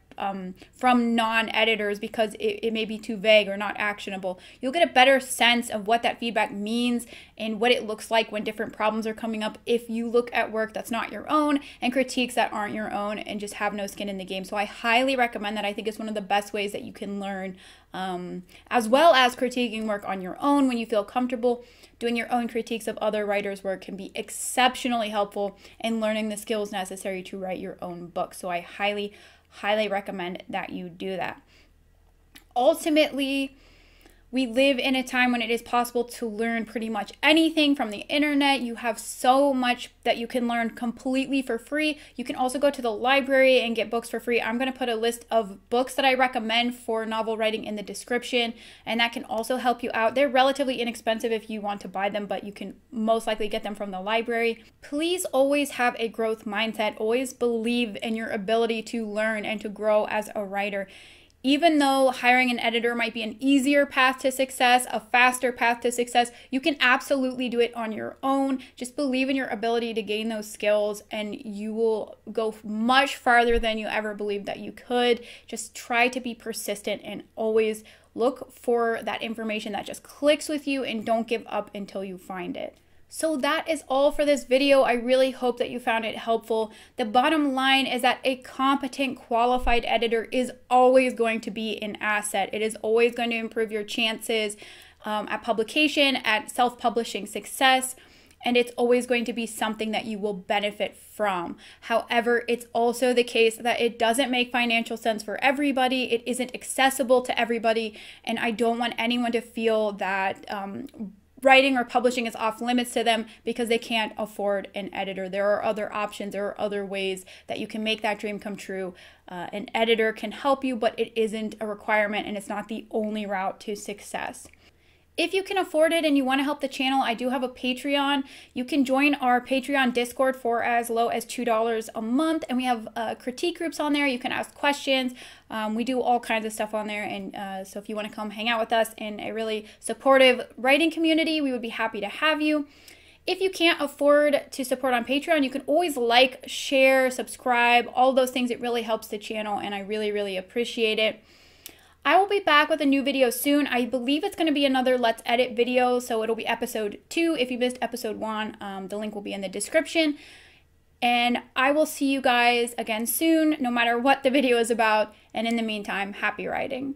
from non-editors because it may be too vague or not actionable. You'll get a better sense of what that feedback means and what it looks like when different problems are coming up if you look at work that's not your own and critiques that aren't your own and just have no skin in the game. So I highly recommend that. I think it's one of the best ways that you can learn, as well as critiquing work on your own when you feel comfortable. Doing your own critiques of other writers' work can be exceptionally helpful in learning the skills necessary to write your own book. So I highly, highly recommend that you do that. Ultimately, we live in a time when it is possible to learn pretty much anything from the internet. You have so much that you can learn completely for free. You can also go to the library and get books for free. I'm going to put a list of books that I recommend for novel writing in the description, and that can also help you out. They're relatively inexpensive if you want to buy them, but you can most likely get them from the library. Please always have a growth mindset. Always believe in your ability to learn and to grow as a writer. Even though hiring an editor might be an easier path to success, a faster path to success, you can absolutely do it on your own. Just believe in your ability to gain those skills and you will go much farther than you ever believed that you could. Just try to be persistent and always look for that information that just clicks with you and don't give up until you find it. So that is all for this video. I really hope that you found it helpful. The bottom line is that a competent, qualified editor is always going to be an asset. It is always going to improve your chances at publication, at self-publishing success, and it's always going to be something that you will benefit from. However, it's also the case that it doesn't make financial sense for everybody. It isn't accessible to everybody, and I don't want anyone to feel that writing or publishing is off limits to them because they can't afford an editor. There are other options. There are other ways that you can make that dream come true. An editor can help you, but it isn't a requirement and it's not the only route to success. If you can afford it and you want to help the channel, I do have a Patreon. You can join our Patreon Discord for as low as $2 a month, and we have critique groups on there. You can ask questions. We do all kinds of stuff on there, and so if you want to come hang out with us in a really supportive writing community, we would be happy to have you. If you can't afford to support on Patreon, you can always like, share, subscribe, all those things. It really helps the channel, and I really, really appreciate it. I will be back with a new video soon. I believe it's going to be another Let's Edit video, so it'll be episode 2. If you missed episode 1, the link will be in the description. And I will see you guys again soon, no matter what the video is about. And in the meantime, happy writing.